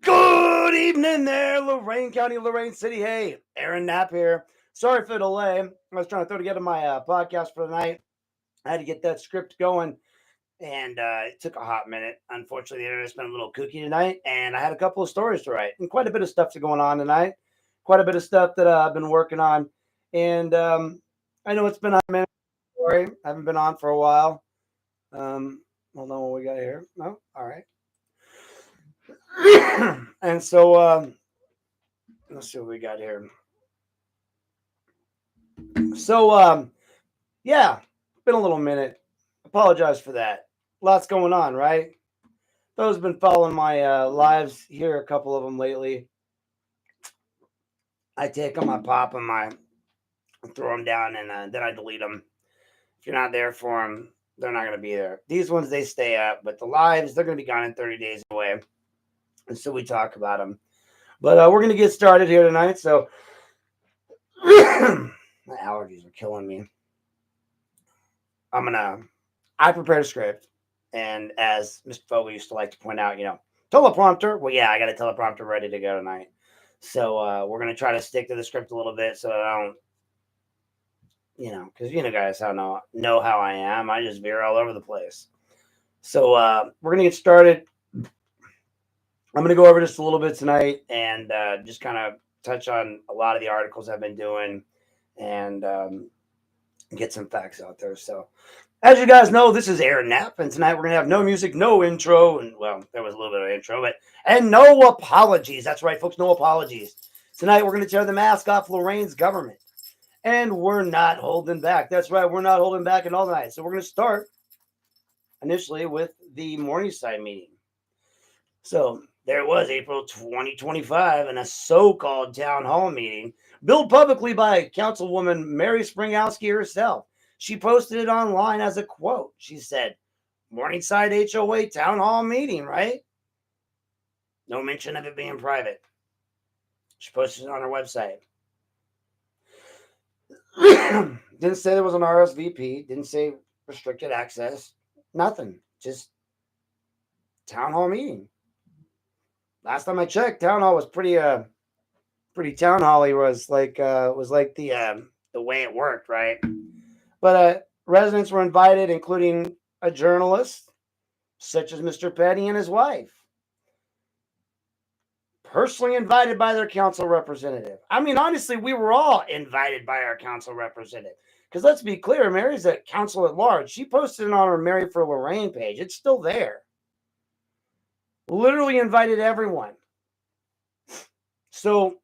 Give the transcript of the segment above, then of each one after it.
Good evening there, Lorain County, Lorain City. Hey, Aaron Knapp here. Sorry for the delay. I was trying to throw together my podcast for the night. I had to get that script going, and it took a hot minute. Unfortunately, the internet's been a little kooky tonight, and I had a couple of stories to write, and quite a bit of stuff going on tonight. Quite a bit of stuff that I've been working on, and I know it's been a minute. Sorry, I haven't been on for a while. Hold on, what we got here? No, all right. And so let's see what we got here. So yeah, been a little minute. Apologize for that. Lots going on, right? Those have been following my lives here, a couple of them lately. I take them, I pop them, I throw them down, and then I delete them. If you're not there for them, they're not going to be there. These ones, they stay up, but the lives, they're going to be gone in 30 days away. And so we talk about them. But we're going to get started here tonight. So my allergies are killing me. I prepared a script. And as Mr. Fogel used to like to point out, teleprompter. Well, yeah, I got a teleprompter ready to go tonight. So we're going to try to stick to the script a little bit so that I don't, because guys know how I am. I just veer all over the place. So we're going to get started. I'm going to go over just a little bit tonight and just kind of touch on a lot of the articles I've been doing and get some facts out there. So, as you guys know, this is Aaron Knapp, and tonight we're going to have no music, no intro, and, well, there was a little bit of intro, and no apologies. That's right, folks, no apologies. Tonight we're going to tear the mask off Lorain's government, and we're not holding back. That's right, we're not holding back at all tonight. So we're going to start initially with the Morningside meeting. So there was April 2025 and a so-called town hall meeting billed publicly by Councilwoman Mary Springowski herself. She posted it online as a quote. She said, Morningside HOA town hall meeting, right? No mention of it being private. She posted it on her website. Didn't say there was an RSVP. Didn't say restricted access. Nothing. Just town hall meeting. Last time I checked, town hall was pretty town hall-y was like the way it worked, right? But residents were invited, including a journalist such as Mr. Petty and his wife, personally invited by their council representative. I mean, honestly, we were all invited by our council representative. Because let's be clear, Mary's a council at large. She posted it on her Mary for Lorain page. It's still there. Literally invited everyone. So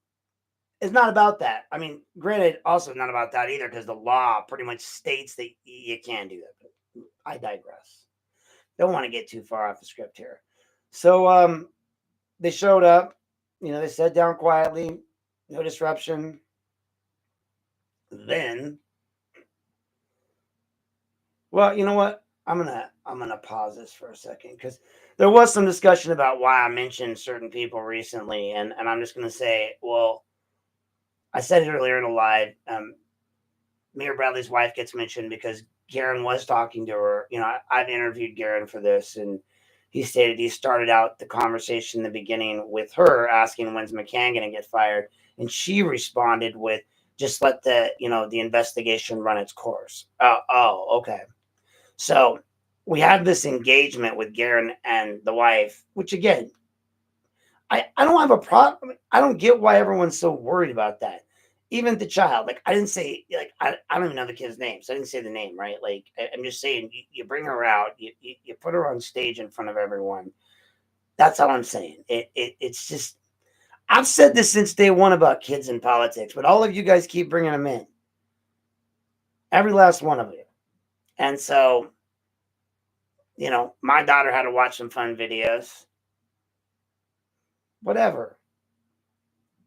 it's not about that. I mean, granted, also not about that either, because the law pretty much states that you can do that. But I digress. Don't want to get too far off the script here. So they showed up. They sat down quietly, no disruption. Then, well, you know what? I'm gonna pause this for a second because there was some discussion about why I mentioned certain people recently, and I'm just gonna say, well, I said it earlier in the live. Mayor Bradley's wife gets mentioned because Garen was talking to her. I've interviewed Garen for this, and he stated he started out the conversation in the beginning with her asking when's McCann going to get fired, and she responded with just let the investigation run its course. Oh, okay. So we had this engagement with Garen and the wife, which again, I don't have a problem. I don't get why everyone's so worried about that. Even the child, like I didn't say, like I don't even know the kid's name, so I didn't say the name, right? Like I'm just saying, you bring her out, you put her on stage in front of everyone. That's all I'm saying. It's just, I've said this since day one about kids in politics, but all of you guys keep bringing them in, every last one of you, and so my daughter had to watch some fun videos. Whatever.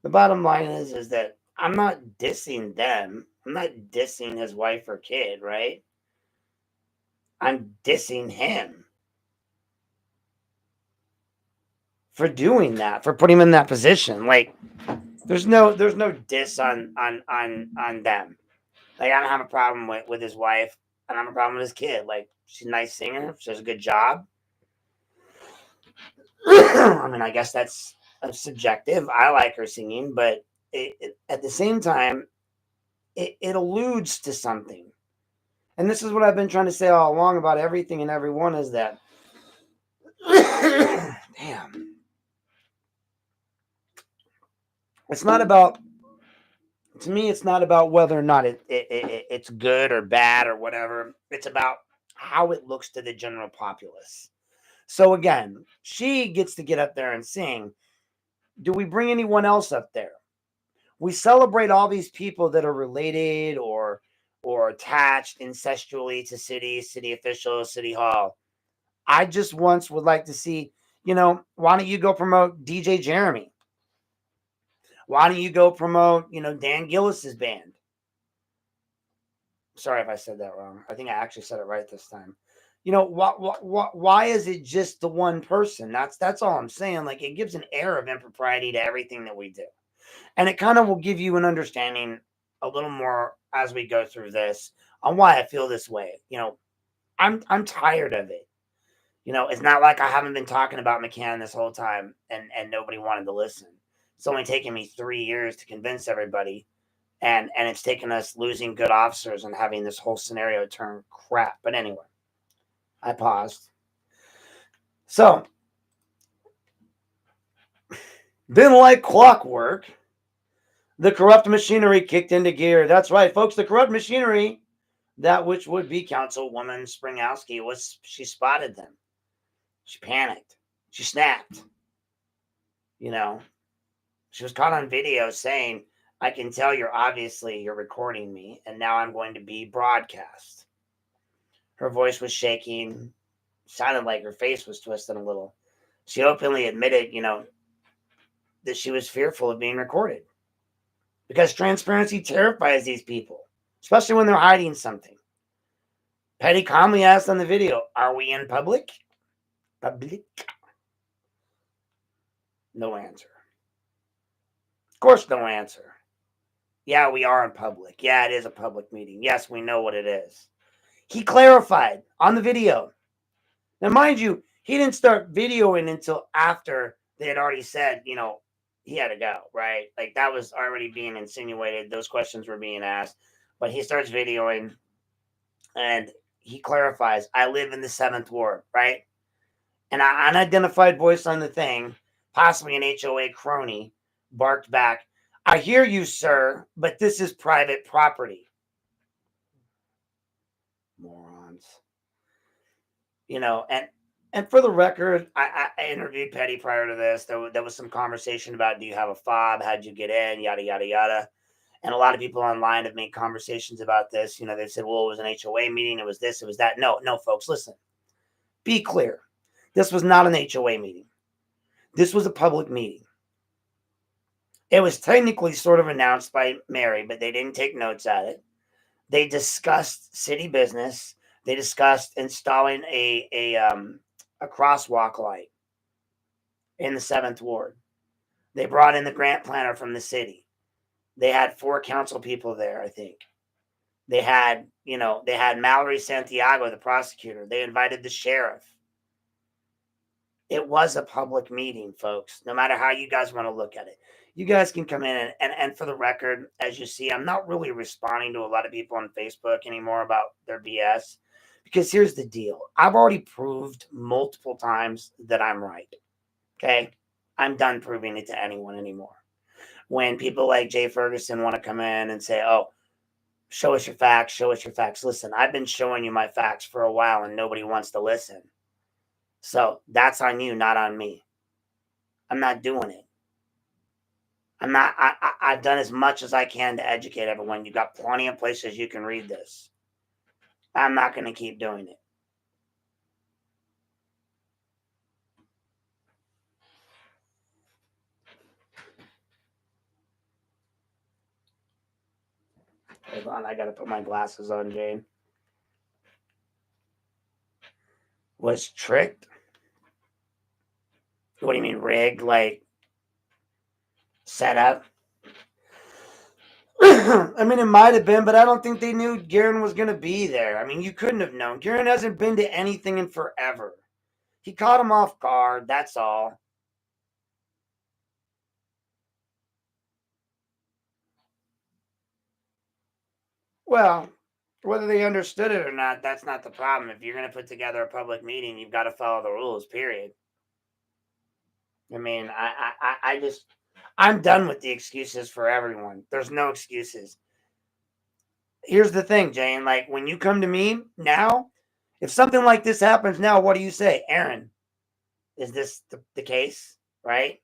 The bottom line is that I'm not dissing them. I'm not dissing his wife or kid, right? I'm dissing him for doing that, for putting him in that position. Like, there's no diss on them. Like, I don't have a problem with his wife. I don't have a problem with his kid. Like, she's a nice singer. She does a good job. I mean, I guess that's subjective. I like her singing, but at the same time, it alludes to something. And this is what I've been trying to say all along about everything and everyone is that, damn, it's not about, to me, it's not about whether or not it's good or bad or whatever. It's about how it looks to the general populace. So again, she gets to get up there and sing. Do we bring anyone else up there? We celebrate all these people that are related or attached incestually to city officials, city hall. I just once would like to see, why don't you go promote DJ Jeremy? Why don't you go promote, Dan Gillis's band? Sorry if I said that wrong. I think I actually said it right this time. Why is it just the one person? That's all I'm saying. Like, it gives an air of impropriety to everything that we do. And it kind of will give you an understanding a little more as we go through this on why I feel this way. I'm tired of it. It's not like I haven't been talking about McCann this whole time and nobody wanted to listen. It's only taken me 3 years to convince everybody. And it's taken us losing good officers and having this whole scenario turn crap. But anyway, I paused. So, then like clockwork, the corrupt machinery kicked into gear. That's right, folks. The corrupt machinery, that which would be Councilwoman Springowski, she spotted them. She panicked. She snapped. She was caught on video saying, I can tell you're recording me, and now I'm going to be broadcast. Her voice was shaking, sounded like her face was twisting a little. She openly admitted, that she was fearful of being recorded. Because transparency terrifies these people, especially when they're hiding something. Petty calmly asked on the video, are we in public? Public? No answer. Of course, no answer. Yeah, we are in public. Yeah, it is a public meeting. Yes, we know what it is. He clarified on the video. Now, mind you, he didn't start videoing until after they had already said, he had to go, right? Like, that was already being insinuated. Those questions were being asked. But he starts videoing, and he clarifies, I live in the 7th Ward, right? And an unidentified voice on the thing, possibly an HOA crony, barked back, I hear you, sir, but this is private property. Morons. And for the record, I interviewed Petty prior to this. There was some conversation about, do you have a fob? How'd you get in? Yada, yada, yada. And a lot of people online have made conversations about this. They've said, well, it was an HOA meeting. It was this, it was that. No, folks, listen. Be clear. This was not an HOA meeting. This was a public meeting. It was technically sort of announced by Mary, but they didn't take notes at it. They discussed city business. They discussed installing a crosswalk light in the 7th Ward. They brought in the grant planner from the city. They had 4 council people there, I think. They had Mallory Santiago, the prosecutor. They invited the sheriff. It was a public meeting, folks, no matter how you guys want to look at it. You guys can come in and for the record, as you see, I'm not really responding to a lot of people on Facebook anymore about their BS. Because here's the deal. I've already proved multiple times that I'm right. Okay? I'm done proving it to anyone anymore. When people like Jay Ferguson want to come in and say, oh, show us your facts, show us your facts. Listen, I've been showing you my facts for a while and nobody wants to listen. So that's on you, not on me. I'm not doing it. I've done as much as I can to educate everyone. You've got plenty of places you can read this. I'm not going to keep doing it. Hold on, I got to put my glasses on, Jane. Was tricked? What do you mean rigged? Like set up? I mean, it might have been, but I don't think they knew Guerin was going to be there. I mean, you couldn't have known. Guerin hasn't been to anything in forever. He caught him off guard, that's all. Well, whether they understood it or not, that's not the problem. If you're going to put together a public meeting, you've got to follow the rules, period. I mean, I just, I'm done with the excuses for everyone. There's no excuses. Here's the thing, Jane. Like, when you come to me now, if something like this happens now, what do you say? Aaron, is this the case? Right?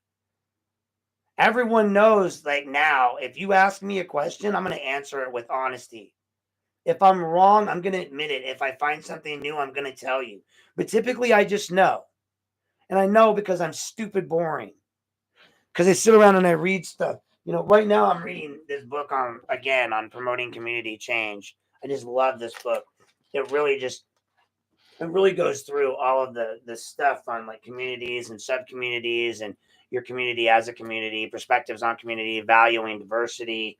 Everyone knows, like, now, if you ask me a question, I'm going to answer it with honesty. If I'm wrong, I'm going to admit it. If I find something new, I'm going to tell you. But typically, I just know. And I know because I'm stupid boring. Because I sit around and I read stuff. You know, right now I'm reading this book on promoting community change. I just love this book. It really goes through all of the stuff on, like, communities and sub communities and your community as a community, perspectives on community, valuing diversity,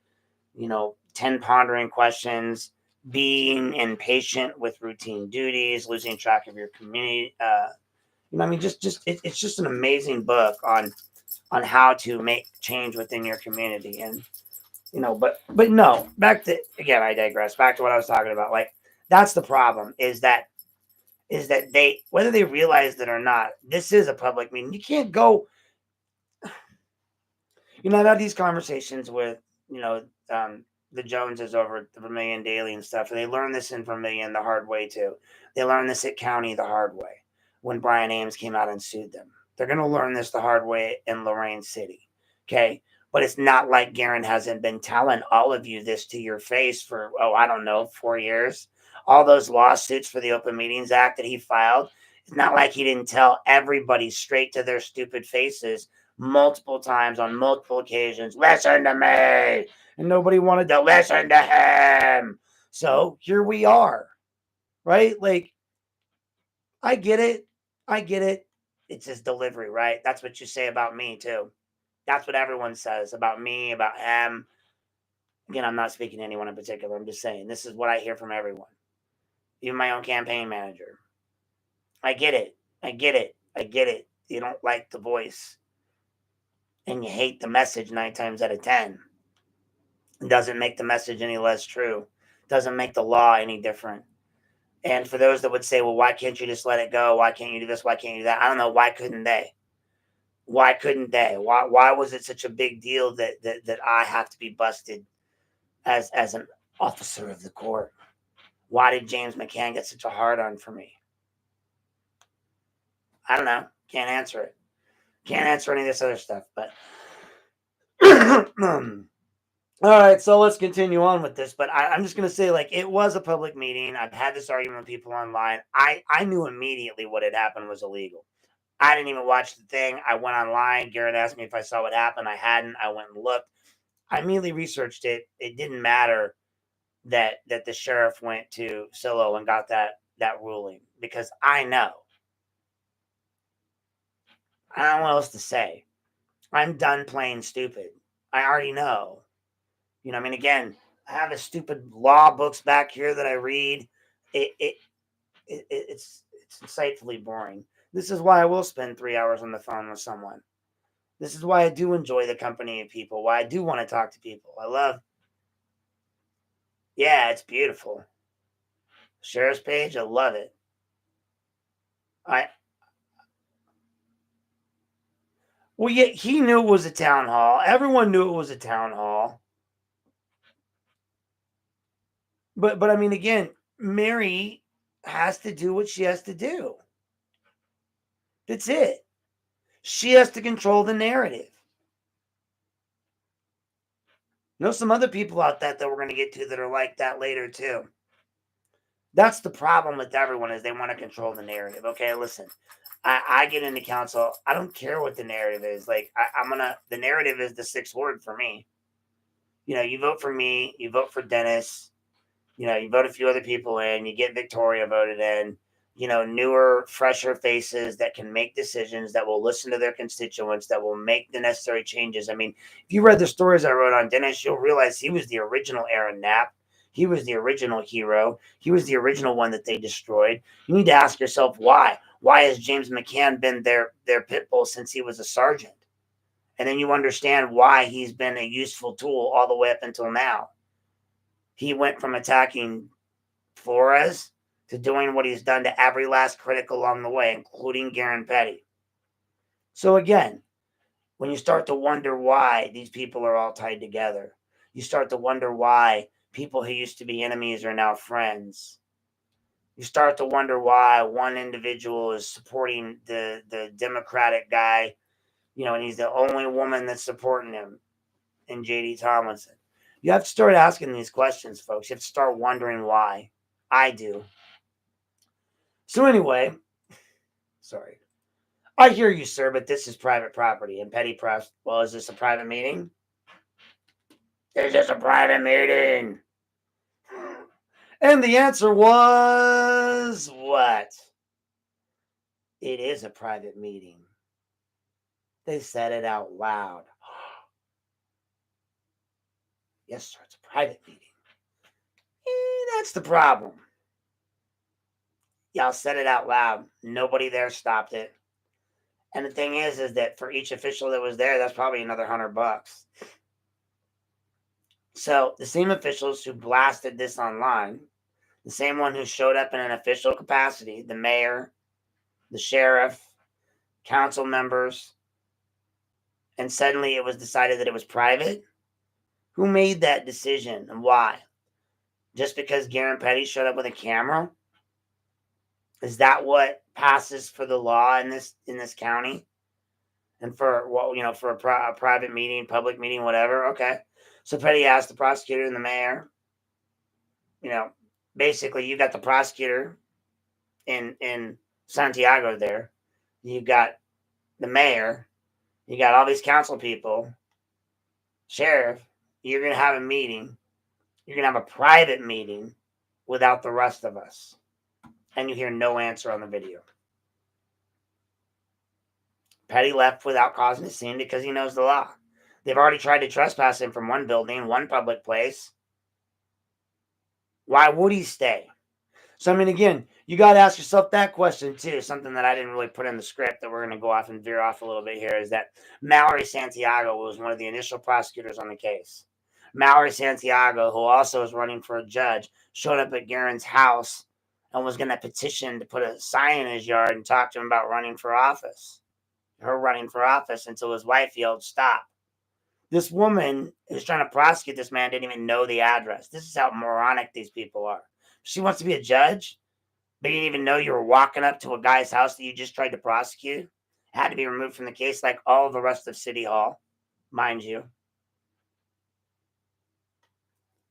10 pondering questions, being impatient with routine duties, losing track of your community. I mean, it's just an amazing book on how to make change within your community. And, but no, back to, again, I digress, back to what I was talking about. Like, that's the problem, is that they, whether they realize it or not, this is a public meeting. You can't go, I've had these conversations with, the Joneses over at the Vermilion Daily and stuff, and they learned this in Vermilion the hard way too. They learned this at County the hard way when Brian Ames came out and sued them. They're going to learn this the hard way in Lorain City. Okay. But it's not like Garen hasn't been telling all of you this to your face for, I don't know, 4 years. All those lawsuits for the Open Meetings Act that he filed. It's not like he didn't tell everybody straight to their stupid faces multiple times on multiple occasions, listen to me. And nobody wanted to listen to him. So here we are, right? Like, I get it. I get it. It's his delivery, right? That's what you say about me, too. That's what everyone says about me, about him. Again, I'm not speaking to anyone in particular. I'm just saying this is what I hear from everyone, even my own campaign manager. I get it. I get it. I get it. You don't like the voice and you hate the message 9 times out of 10. It doesn't make the message any less true. It doesn't make the law any different. And for those that would say, well, why can't you just let it go? Why can't you do this? Why can't you do that? I don't know. Why couldn't they? Why couldn't they? Why was it such a big deal that I have to be busted as an officer of the court? Why did James McCann get such a hard on for me? I don't know. Can't answer it. Can't answer any of this other stuff. But all right, so let's continue on with this. But I'm just going to say, like, it was a public meeting. I've had this argument with people online. I knew immediately what had happened was illegal. I didn't even watch the thing. I went online. Garrett asked me if I saw what happened. I hadn't. I went and looked. I immediately researched it. It didn't matter that the sheriff went to Silo and got that ruling, because I know. I don't know what else to say. I'm done playing stupid. I already know. I mean, again, I have a stupid law books back here that I read. It's insightfully boring. This is why I will spend 3 hours on the phone with someone. This is why I do enjoy the company of people. Why I do want to talk to people. Yeah, it's beautiful. Sheriff's page, I love it. Well, yeah, he knew it was a town hall. Everyone knew it was a town hall. But I mean, again, Mary has to do what she has to do. That's it. She has to control the narrative. Some other people out there that we're going to get to that are like that later too. That's the problem with everyone, is they want to control the narrative. Okay, listen, I get into council. I don't care what the narrative is. Like, the narrative is the 6th word for me. You vote for me, you vote for Dennis, you vote a few other people in, you get Victoria voted in, newer, fresher faces that can make decisions, that will listen to their constituents, that will make the necessary changes. I mean, if you read the stories I wrote on Dennis, you'll realize he was the original Aaron Knapp. He was the original hero. He was the original one that they destroyed. You need to ask yourself why. Why has James McCann been their pit bull since he was a sergeant? And then you understand why he's been a useful tool all the way up until now. He went from attacking Flores to doing what he's done to every last critic along the way, including Garen Petty. So again, when you start to wonder why these people are all tied together, you start to wonder why people who used to be enemies are now friends. You start to wonder why one individual is supporting the Democratic guy, and he's the only woman that's supporting him in J.D. Tomlinson. You have to start asking these questions, folks. You have to start wondering why. I do. So anyway, sorry. I hear you, sir, but this is private property. And Petty press, well, is this a private meeting? Is this a private meeting? And the answer was what? It is a private meeting. They said it out loud. Yes, sir, it's a private meeting. That's the problem. Y'all said it out loud. Nobody there stopped it. And the thing is that for each official that was there, that's probably another $100. So the same officials who blasted this online, the same one who showed up in an official capacity, the mayor, the sheriff, council members, and suddenly it was decided that it was private. Who made that decision and why? Just because Garen Petty showed up with a camera? Is that what passes for the law in this county? And for for a private meeting, public meeting, whatever. Okay. So Petty asked the prosecutor and the mayor. Basically you got the prosecutor in Santiago there. You got the mayor. You got all these council people. Sheriff, you're going to have a meeting. You're going to have a private meeting without the rest of us. And you hear no answer on the video. Petty left without causing a scene because he knows the law. They've already tried to trespass him from one building, one public place. Why would he stay? So, I mean, again, you got to ask yourself that question, too. Something that I didn't really put in the script that we're going to go off and veer off a little bit here is that Mallory Santiago was one of the initial prosecutors on the case. Mallory Santiago, who also is running for a judge, showed up at Garen's house and was going to petition to put a sign in his yard and talk to him about running for office. Her running for office until his wife yelled, "Stop." This woman who's trying to prosecute this man didn't even know the address. This is how moronic these people are. She wants to be a judge, but you didn't even know you were walking up to a guy's house that you just tried to prosecute. Had to be removed from the case like all the rest of City Hall, mind you.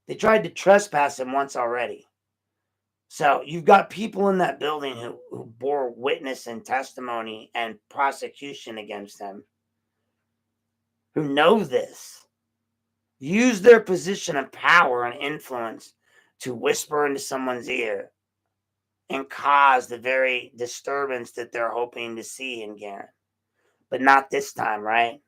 They tried to trespass him once already. So you've got people in that building who bore witness and testimony and prosecution against him, who know this, use their position of power and influence to whisper into someone's ear and cause the very disturbance that they're hoping to see in Garen. But not this time, right?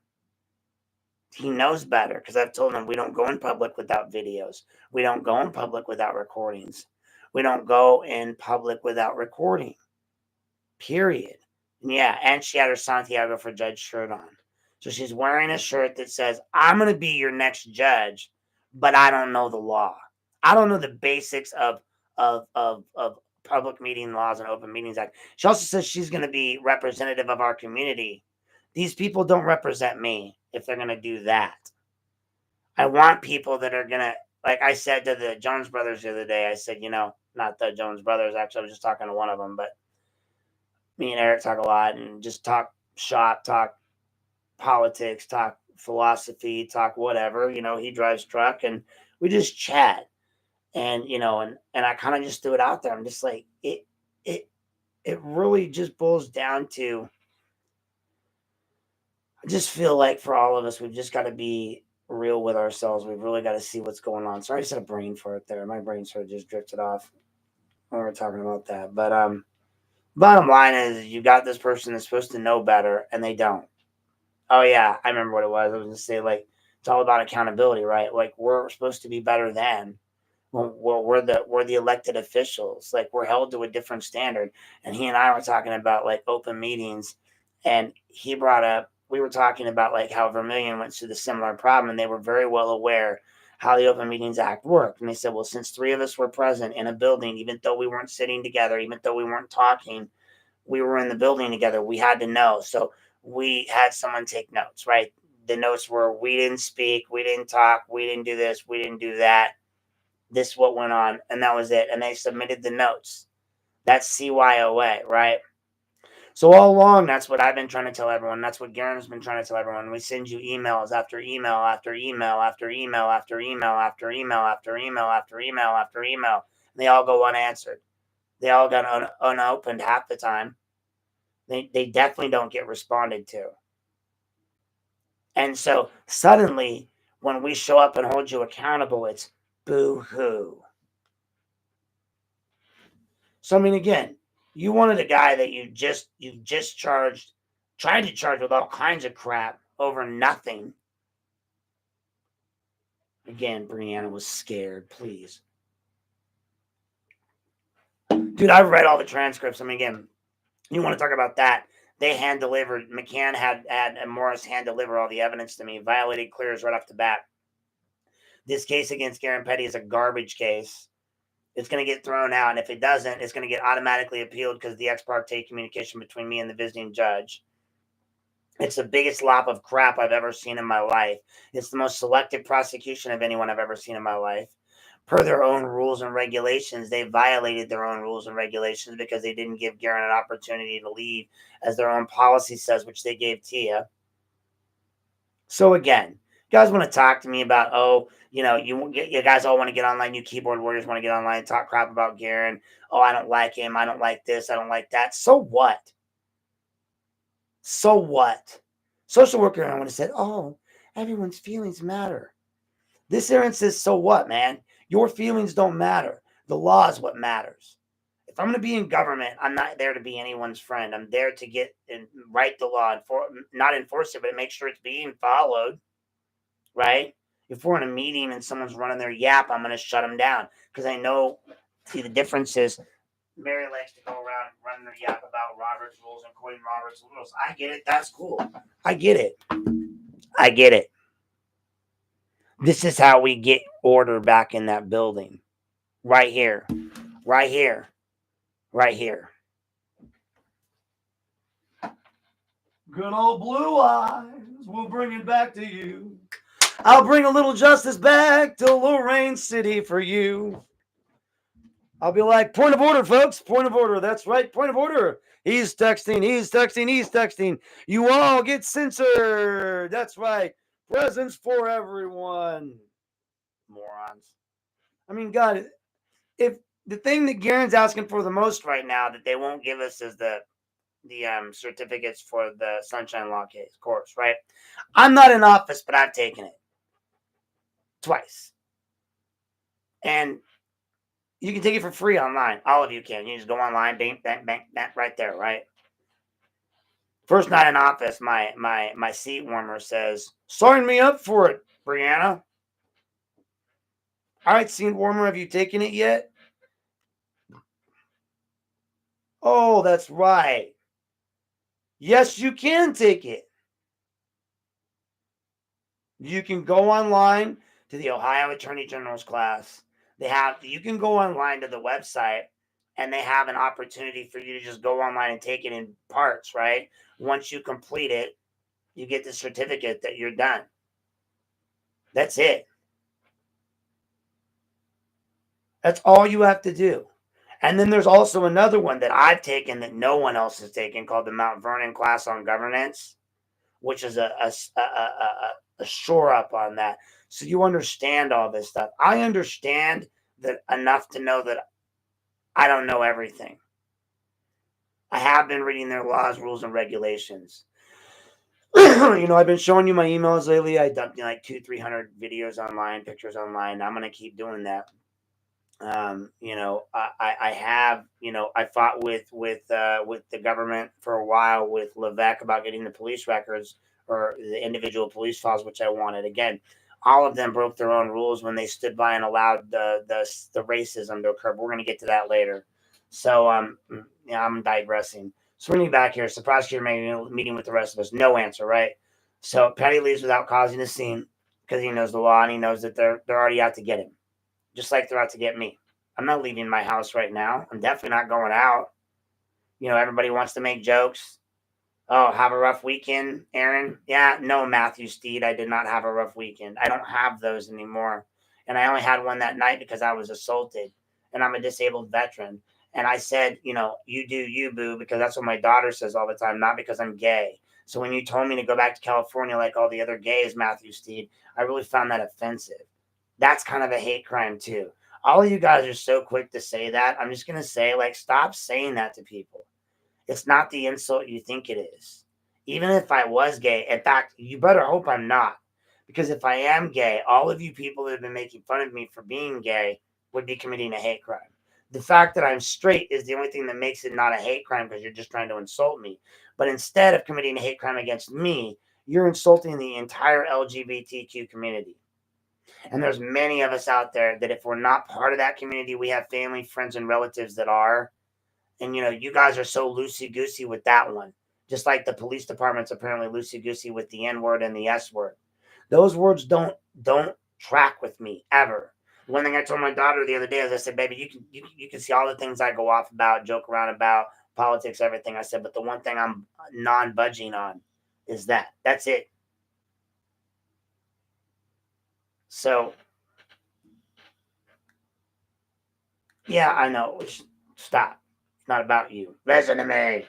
He knows better because I've told him we don't go in public without videos. We don't go in public without recordings. We don't go in public without recording. Period. And she had her Santiago for Judge shirt on. So she's wearing a shirt that says, "I'm going to be your next judge, but I don't know the law. I don't know the basics of public meeting laws and Open Meetings Act." She also says she's going to be representative of our community. These people don't represent me if they're going to do that. I want people that are going to, like I said to the Jones brothers the other day, I said, not the Jones brothers, actually, I was just talking to one of them, but me and Eric talk a lot and just talk shop, talk politics, talk philosophy, talk whatever. He drives truck and we just chat. And, and I kind of just threw it out there. I'm just like, it really just boils down to, I just feel like for all of us, we've just got to be real with ourselves. We've really got to see what's going on. Sorry, I just had a brain fart there. My brain sort of just drifted off when we were talking about that. But bottom line is you got this person that's supposed to know better and they don't. Oh yeah, I remember what it was. I was going to say, like, it's all about accountability, right? Like, we're supposed to be better than. We're the elected officials. Like, we're held to a different standard. And he and I were talking about like open meetings, and we were talking about like how Vermilion went through the similar problem, and they were very well aware how the Open Meetings Act worked. And they said, well, since 3 of us were present in a building, even though we weren't sitting together, even though we weren't talking, we were in the building together. We had to know. So we had someone take notes, right? The notes were, we didn't speak, we didn't talk, we didn't do this, we didn't do that. This is what went on, and that was it. And they submitted the notes. That's CYOA, right? So all along, that's what I've been trying to tell everyone. That's what Garen's been trying to tell everyone. We send you emails after email after email after email after email after email after email after email after email. And they all go unanswered. They all got unopened half the time. They definitely don't get responded to. And so suddenly, when we show up and hold you accountable, it's boo-hoo. So, I mean, again, you wanted a guy that you just tried to charge with all kinds of crap over nothing. Again, Brianna was scared, please. Dude, I've read all the transcripts. I mean, again, you want to talk about that. They hand-delivered, McCann had and Morris hand-deliver all the evidence to me, violated clears right off the bat. This case against Garen Petty is a garbage case. It's going to get thrown out, and if it doesn't, it's going to get automatically appealed because of the ex parte communication between me and the visiting judge. It's the biggest lop of crap I've ever seen in my life. It's the most selective prosecution of anyone I've ever seen in my life. Per their own rules and regulations, they violated their own rules and regulations because they didn't give Garen an opportunity to leave, as their own policy says, which they gave Tia. So again, you guys want to talk to me about, you guys all want to get online. You keyboard warriors want to get online and talk crap about Garen. Oh, I don't like him. I don't like this. I don't like that. So what? So what? Social worker, I would have said, oh, everyone's feelings matter. This Aaron says, so what, man? Your feelings don't matter. The law is what matters. If I'm going to be in government, I'm not there to be anyone's friend. I'm there to get and write the law, and not enforce it, but make sure it's being followed, right? If we're in a meeting and someone's running their yap, I'm going to shut them down because I know, see, the difference is Mary likes to go around running their yap about Robert's rules and quoting Robert's rules. I get it. That's cool. I get it. I get it. This is how we get order back in that building. Right here. Right here. Right here. Good old blue eyes. We'll bring it back to you. I'll bring a little justice back to Lorain City for you. I'll be like, point of order, folks. Point of order. That's right. Point of order. He's texting. He's texting. He's texting. You all get censored. That's right. Presents for everyone. Morons. I mean, God, if the thing that Garen's asking for the most right now that they won't give us is the certificates for the Sunshine Law case course, right? I'm not in office, but I've taken it twice. And you can take it for free online. All of you can. You just go online, bang, bang, bang, bang, right there, right? First night in office, my seat warmer says, sign me up for it, Brianna. All right, seat warmer, have you taken it yet? Oh, that's right. Yes, you can take it. You can go online to the Ohio Attorney General's class. You can go online to the website, and they have an opportunity for you to just go online and take it in parts, right? Once you complete it, you get the certificate that you're done. That's it. That's all you have to do. And then there's also another one that I've taken that no one else has taken called the Mount Vernon class on governance, which is a shore up on that. So you understand all this stuff. I understand that enough to know that I don't know everything. I have been reading their laws, rules, and regulations. I've been showing you my emails lately. I dumped like 200-300 videos online, pictures online. I'm going to keep doing that. I have, I fought with the government for a while with Levesque about getting the police records or the individual police files, which I wanted. Again, all of them broke their own rules when they stood by and allowed the racism to occur. But we're going to get to that later. So, I'm digressing. Swinging back here, so prosecutor meeting with the rest of us. No answer, right? So Petty leaves without causing a scene. because he knows the law and he knows that they're already out to get him, just like they're out to get me. I'm not leaving my house right now. I'm definitely not going out. Everybody wants to make jokes. Oh, have a rough weekend, Aaron? Yeah, no, Matthew Steed, I did not have a rough weekend. I don't have those anymore. And I only had one that night because I was assaulted and I'm a disabled veteran. And I said, you do you, boo, because that's what my daughter says all the time, not because I'm gay. So when you told me to go back to California like all the other gays, Matthew Steed, I really found that offensive. That's kind of a hate crime too. All of you guys are so quick to say that. I'm just going to say, stop saying that to people. It's not the insult you think it is. Even if I was gay, in fact, you better hope I'm not. Because if I am gay, all of you people that have been making fun of me for being gay would be committing a hate crime. The fact that I'm straight is the only thing that makes it not a hate crime because you're just trying to insult me. But instead of committing a hate crime against me, you're insulting the entire LGBTQ community. And there's many of us out there that if we're not part of that community, we have family, friends, and relatives that are. And you guys are so loosey-goosey with that one. Just like the police department's apparently loosey-goosey with the N-word and the S-word. Those words don't track with me ever. One thing I told my daughter the other day is I said, baby, you can see all the things I go off about, joke around about, politics, everything. I said, but the one thing I'm non-budging on is that. That's it. So, yeah, I know. Stop. It's not about you. Listen to me.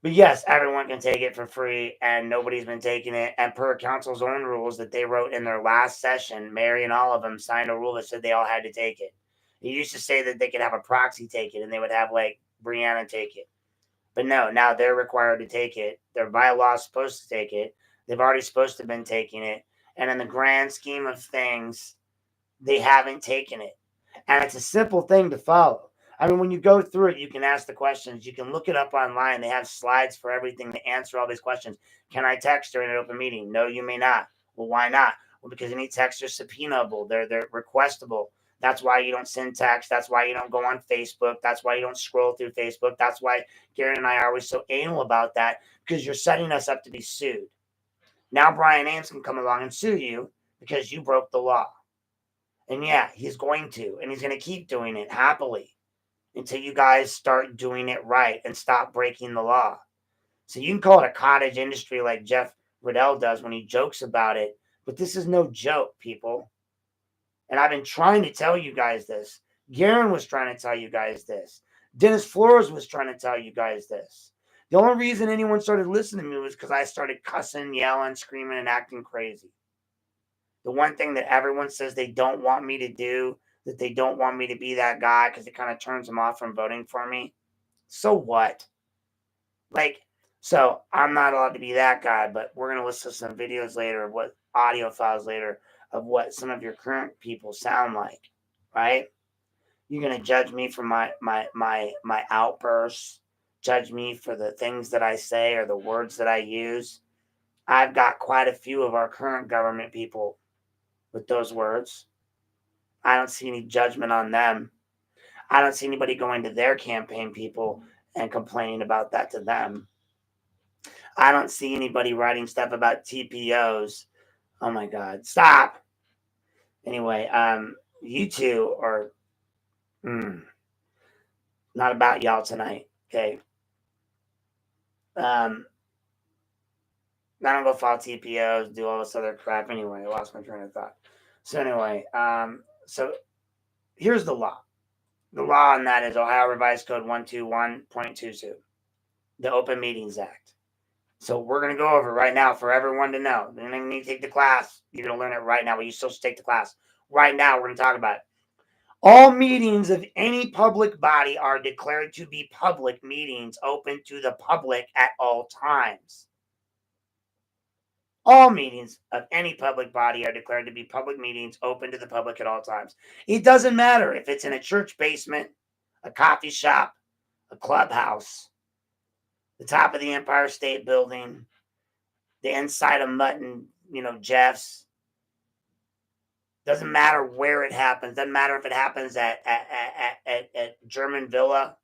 But yes, everyone can take it for free, and nobody's been taking it. And per council's own rules that they wrote in their last session, Mary and all of them signed a rule that said they all had to take it. It used to say that they could have a proxy take it, and they would have Brianna take it. But no, now they're required to take it. They're by law supposed to take it. They've already supposed to have been taking it. And in the grand scheme of things, they haven't taken it. And it's a simple thing to follow. I mean, when you go through it, you can ask the questions. You can look it up online. They have slides for everything to answer all these questions. Can I text during an open meeting? No, you may not. Well, why not? Well, because any texts are subpoenaable. They're requestable. That's why you don't send text. That's why you don't go on Facebook. That's why you don't scroll through Facebook. That's why Garen and I are always so anal about that, because you're setting us up to be sued. Now Brian Ames can come along and sue you because you broke the law. And yeah, he's going to. And he's going to keep doing it happily until you guys start doing it right and stop breaking the law. So you can call it a cottage industry like Jeff Riddell does when he jokes about it. But this is no joke, people. And I've been trying to tell you guys this. Garen was trying to tell you guys this. Dennis Flores was trying to tell you guys this. The only reason anyone started listening to me was because I started cussing, yelling, screaming, and acting crazy. The one thing that everyone says they don't want me to do, that they don't want me to be that guy because it kind of turns them off from voting for me. So what? So I'm not allowed to be that guy, but we're going to listen to some videos later of what audio files later of what some of your current people sound like, right? You're going to judge me for my outbursts, judge me for the things that I say or the words that I use. I've got quite a few of our current government people with those words. I don't see any judgment on them. I don't see anybody going to their campaign people and complaining about that to them. I don't see anybody writing stuff about TPOs. Oh my God, stop. Anyway, you two are not about y'all tonight, okay? I don't go file TPOs, do all this other crap. Anyway, I lost my train of thought. So anyway, so here's the law. The law on that is Ohio Revised Code 121.22, the Open Meetings Act. So we're going to go over right now for everyone to know. You don't need to take the class. You're going to learn it right now, but you still should take the class. Right now, we're going to talk about it. All meetings of any public body are declared to be public meetings open to the public at all times. All meetings of any public body are declared to be public meetings open to the public at all times. It doesn't matter if it's in a church basement, a coffee shop, a clubhouse, the top of the Empire State Building, the inside of Mutton, Jeff's. Doesn't matter where it happens. Doesn't matter if it happens at German Villa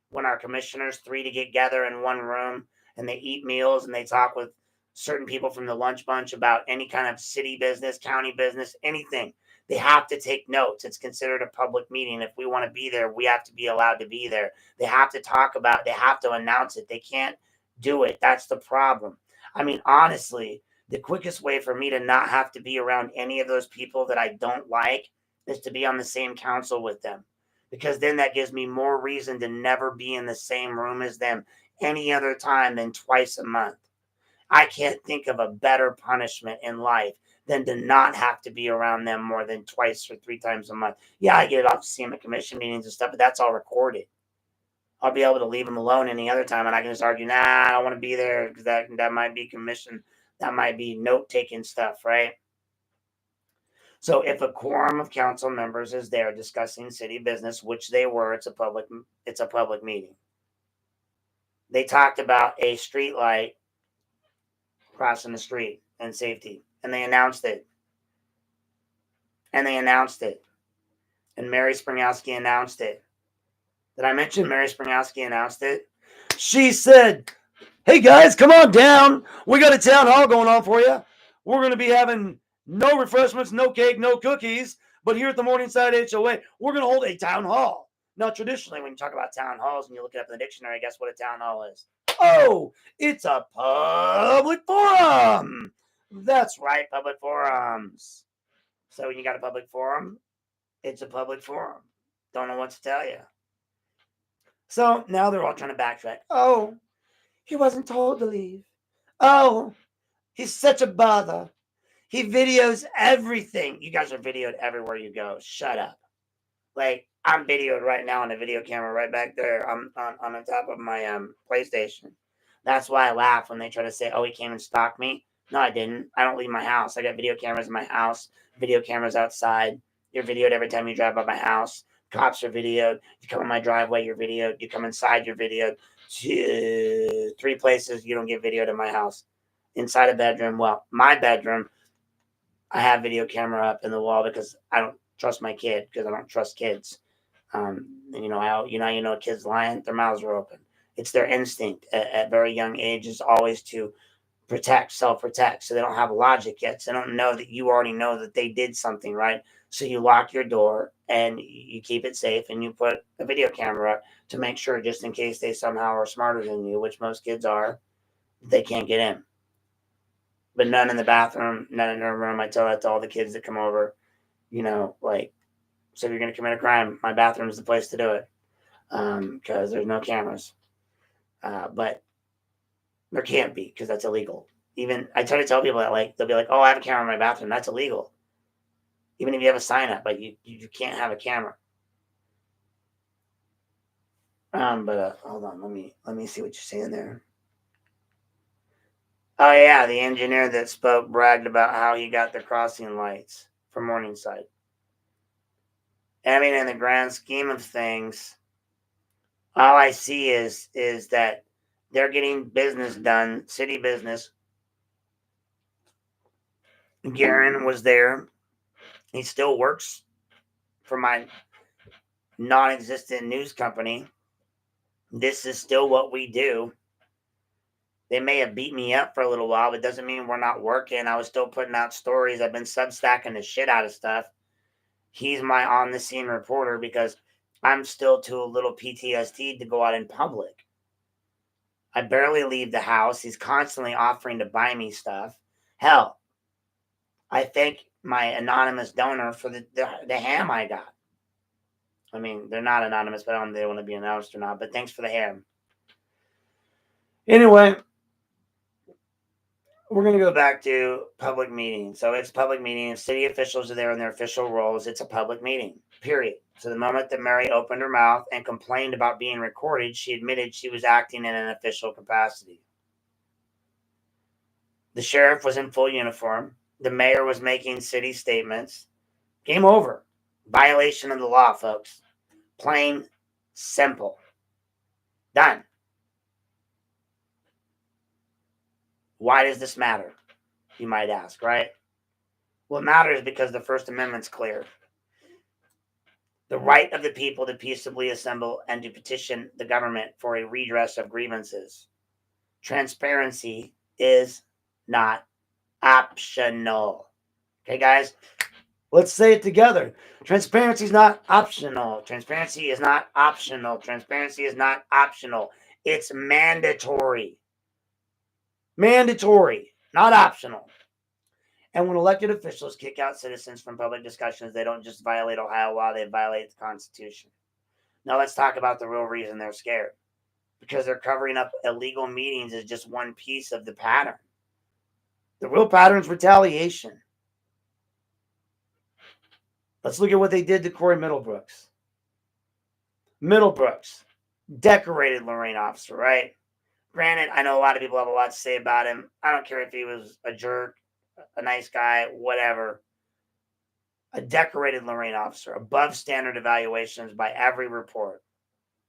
when our commissioners, 3 to get together in one room and they eat meals and they talk with certain people from the lunch bunch about any kind of city business, county business, anything. They have to take notes. It's considered a public meeting. If we want to be there, we have to be allowed to be there. They have to talk about, they have to announce it. They can't do it. That's the problem. I mean, honestly, the quickest way for me to not have to be around any of those people that I don't like is to be on the same council with them, because then that gives me more reason to never be in the same room as them any other time than twice a month. I can't think of a better punishment in life than to not have to be around them more than twice or three times a month. Yeah, I get off to see them at commission meetings and stuff, but that's all recorded. I'll be able to leave them alone any other time, and I can just argue, nah, I don't want to be there because that might be commission, that might be note taking stuff, right? So if a quorum of council members is there discussing city business, which they were, it's a public meeting. They talked about a street light crossing the street and safety, and they announced it. And Mary Springowski announced it. Did I mention Mary Springowski announced it? She said, hey guys, come on down. We got a town hall going on for you. We're going to be having no refreshments, no cake, no cookies. But here at the Morningside HOA, we're going to hold a town hall. Now, traditionally, when you talk about town halls and you look it up in the dictionary, guess what a town hall is? Oh, it's a public forum. That's right, public forums. So when you got a public forum, it's a public forum. Don't know what to tell you. So now they're all trying to backtrack. Oh, he wasn't told to leave. Oh, he's such a bother. He videos everything. You guys are videoed everywhere you go. Shut up. Like, I'm videoed right now on a video camera right back there on the top of my PlayStation. That's why I laugh when they try to say, oh, he came and stalked me. No, I didn't. I don't leave my house. I got video cameras in my house, video cameras outside. You're videoed every time you drive by my house. Cops are videoed. You come in my driveway, you're videoed. You come inside, you're videoed. 3 places you don't get videoed in my house. Inside a bedroom. Well, my bedroom, I have video camera up in the wall because I don't trust my kid, because I don't trust kids. Kids lying, their mouths are open. It's their instinct at very young ages always to self-protect. So they don't have logic yet. So they don't know that you already know that they did something, right? So you lock your door and you keep it safe, and you put a video camera up to make sure, just in case they somehow are smarter than you, which most kids are, they can't get in. But none in the bathroom, none in their room. I tell that to all the kids that come over, so if you're going to commit a crime, my bathroom is the place to do it, because there's no cameras. But there can't be, because that's illegal. Even I try to tell people that, they'll be like, oh, I have a camera in my bathroom. That's illegal. Even if you have a sign up, you can't have a camera. Hold on, let me see what you're saying there. Oh yeah, the engineer that spoke bragged about how he got the crossing lights for Morningside. I mean, in the grand scheme of things, all I see is that they're getting business done, city business. Garen was there. He still works for my non-existent news company. This is still what we do. They may have beat me up for a little while, but it doesn't mean we're not working. I was still putting out stories. I've been substacking the shit out of stuff. He's my on-the-scene reporter because I'm still too little PTSD to go out in public. I barely leave the house. He's constantly offering to buy me stuff. Hell, I thank my anonymous donor for the ham I got. I mean, they're not anonymous, but I don't know if they want to be announced or not. But thanks for the ham. Anyway, we're going to go back to public meetings. So it's public meeting. If city officials are there in their official roles, it's a public meeting, period. So the moment that Mary opened her mouth and complained about being recorded, she admitted she was acting in an official capacity. The sheriff was in full uniform. The mayor was making city statements. Game over. Violation of the law, folks. Plain, simple. Done. Why does this matter? You might ask, right? Well, it matters because the First Amendment's clear. The right of the people to peaceably assemble and to petition the government for a redress of grievances. Transparency is not optional. Okay, guys? Let's say it together. Transparency is not optional. Transparency is not optional. Transparency is not optional. It's mandatory. Mandatory, not optional. And when elected officials kick out citizens from public discussions, they don't just violate Ohio law, they violate the Constitution. Now let's talk about the real reason they're scared. Because they're covering up illegal meetings is just one piece of the pattern. The real pattern is retaliation. Let's look at what they did to Corey Middlebrooks. Middlebrooks, decorated Lorain officer, right? Granted, I know a lot of people have a lot to say about him. I don't care if he was a jerk, a nice guy, whatever. A decorated Lorain officer, above standard evaluations by every report.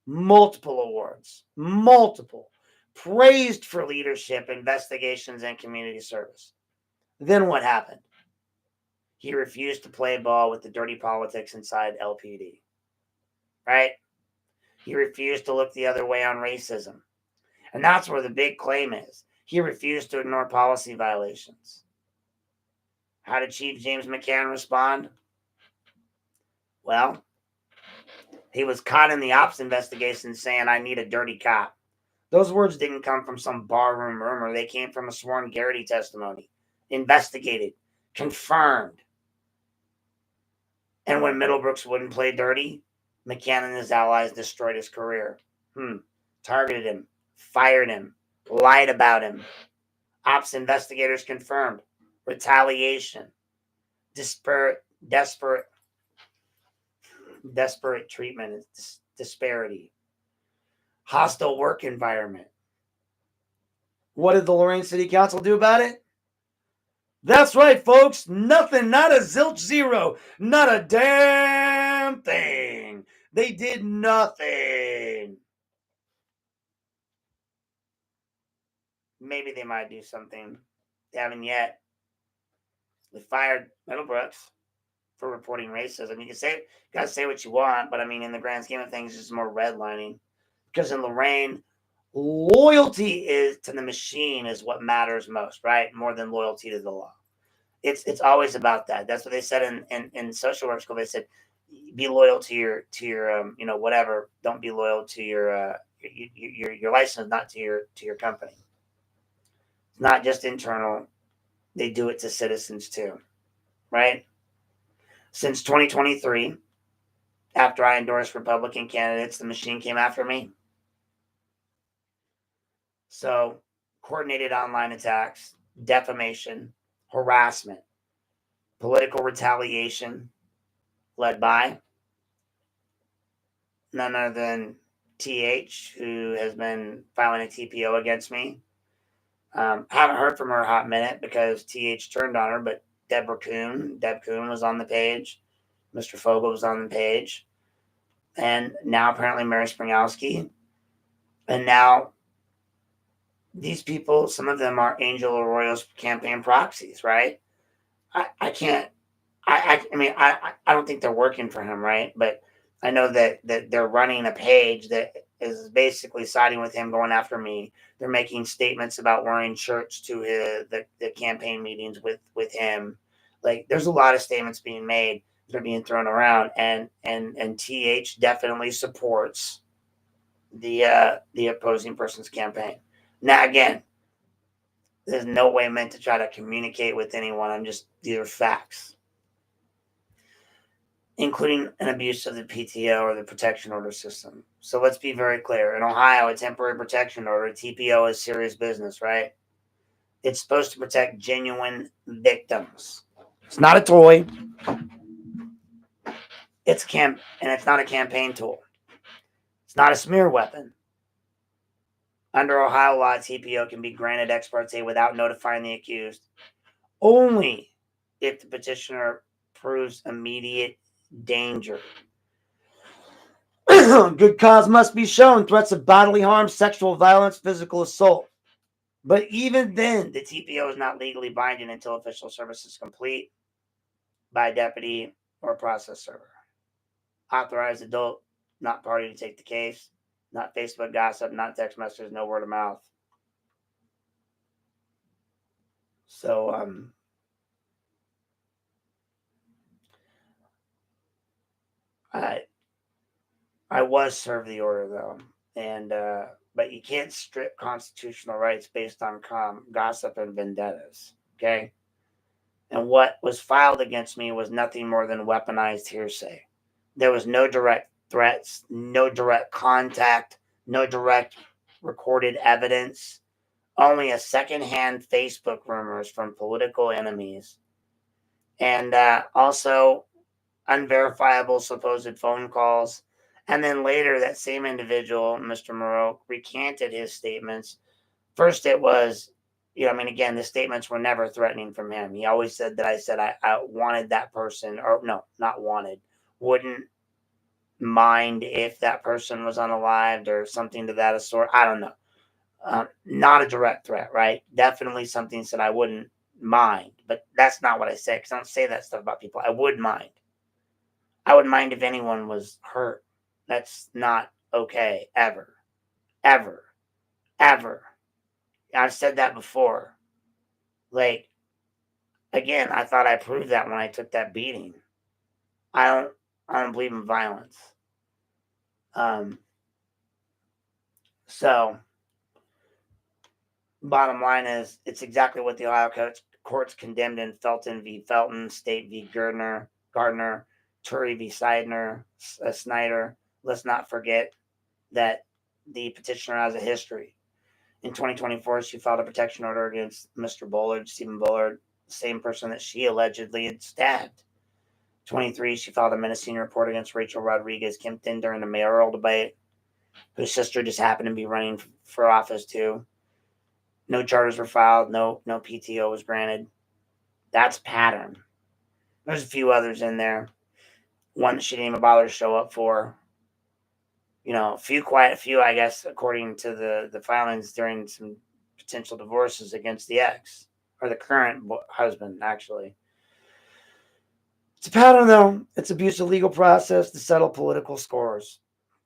Multiple awards, multiple. Praised for leadership, investigations, and community service. Then what happened? He refused to play ball with the dirty politics inside LPD. Right? He refused to look the other way on racism. And that's where the big claim is. He refused to ignore policy violations. How did Chief James McCann respond? Well, he was caught in the ops investigation saying, "I need a dirty cop." Those words didn't come from some barroom rumor. They came from a sworn Garrity testimony. Investigated. Confirmed. And when Middlebrooks wouldn't play dirty, McCann and his allies destroyed his career. Targeted him. Fired him. Lied about him. Ops investigators confirmed. Retaliation. Desperate treatment. Disparity. Hostile work environment. What did the Lorain City Council do about it? That's right, folks. Nothing. Not a zilch zero. Not a damn thing. They did nothing. Maybe they might do something. They haven't yet. They fired Middlebrooks for reporting racism. You gotta say what you want, but I mean, in the grand scheme of things, it's just more redlining. Because in Lorain, loyalty is to the machine is what matters most, right? More than loyalty to the law. It's always about that. That's what they said in social work school. They said, be loyal to your whatever. Don't be loyal to your license, not to your company. It's not just internal. They do it to citizens too, right? Since 2023, after I endorsed Republican candidates, the machine came after me. So, coordinated online attacks, defamation, harassment, political retaliation, led by none other than TH, who has been filing a TPO against me. Haven't heard from her a hot minute because TH turned on her, but Deb Kuhn was on the page. Mr. Fogel was on the page. And now apparently Mary Springowski. And now these people, some of them are Angel Arroyo's campaign proxies, right? I don't think they're working for him, right? But I know that they're running a page that is basically siding with him, going after me. They're making statements about wearing shirts to the campaign meetings with him. Like, there's a lot of statements being made that are being thrown around, and TH definitely supports the opposing person's campaign. Now, again, there's no way meant to try to communicate with anyone. These are facts, including an abuse of the PTO or the protection order system. So let's be very clear. In Ohio, a temporary protection order, TPO, is serious business, right? It's supposed to protect genuine victims. It's not a toy. And it's not a campaign tool. It's not a smear weapon. Under Ohio law, TPO can be granted ex parte without notifying the accused, only if the petitioner proves immediate danger. Good cause must be shown. Threats of bodily harm, sexual violence, physical assault. But even then, the TPO is not legally binding until official service is complete by a deputy or a process server. Authorized adult, not party to take the case. Not Facebook gossip, not text messages, no word of mouth. So I was served the order though, and but you can't strip constitutional rights based on gossip and vendettas. Okay, and what was filed against me was nothing more than weaponized hearsay. There was no direct threats, no direct contact, no direct recorded evidence, only a secondhand Facebook rumors from political enemies, and also unverifiable supposed phone calls. And then later, that same individual, Mr. Moreau, recanted his statements. First, it was, I mean, again, the statements were never threatening from him. He always said that I said I wanted that person, or no, not wanted, wouldn't mind if that person was unalived or something to that sort. I don't know. Not a direct threat, right? Definitely something that I wouldn't mind, but that's not what I said, because I don't say that stuff about people. I would mind. I would mind if anyone was hurt. That's not okay, ever, ever, ever. I've said that before. Like, again, I thought I proved that when I took that beating. I don't, I don't believe in violence. Um, so bottom line is, it's exactly what the Ohio courts condemned in Felton v. Felton, State v. Gardner, Turry v. Snyder. Let's not forget that the petitioner has a history. In 2024, she filed a protection order against Mr. Bullard, Stephen Bullard, the same person that she allegedly had stabbed. 23, she filed a menacing report against Rachel Rodriguez Kempton during the mayoral debate, whose sister just happened to be running for office too. No charges were filed. No PTO was granted. That's a pattern. There's a few others in there. One that she didn't even bother to show up for. Quite a few, I guess, according to the filings during some potential divorces against the ex, or the current husband, actually. It's a pattern, though. It's abuse of legal process to settle political scores.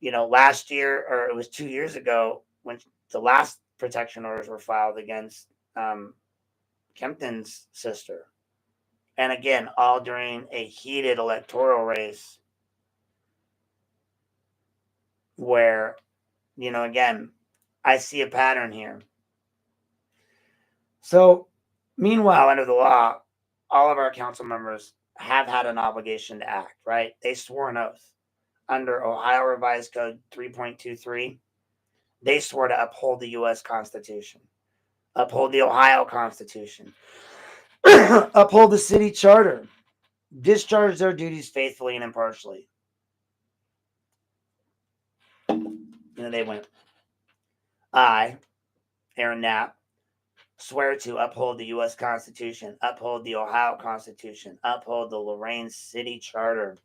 Last year, or it was 2 years ago, when the last protection orders were filed against Kempton's sister. And again, all during a heated electoral race where, again, I see a pattern here. So, meanwhile, under the law, all of our council members have had an obligation to act, right? They swore an oath. Under Ohio Revised Code 3.23, they swore to uphold the U.S. Constitution, uphold the Ohio Constitution, uphold the city charter, discharge their duties faithfully and impartially. They went, I, Aaron Knapp, swear to uphold the U.S. Constitution, uphold the Ohio Constitution, uphold the Lorain City Charter,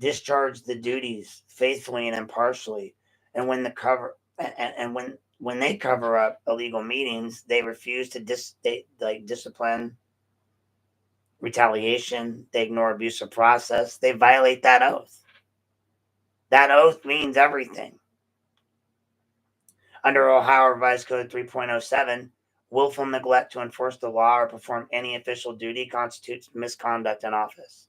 discharge the duties faithfully and impartially. And when when they cover up illegal meetings, they refuse to discipline, retaliation. They ignore abusive process. They violate that oath. That oath means everything. Under Ohio Revised Code 3.07, willful neglect to enforce the law or perform any official duty constitutes misconduct in office.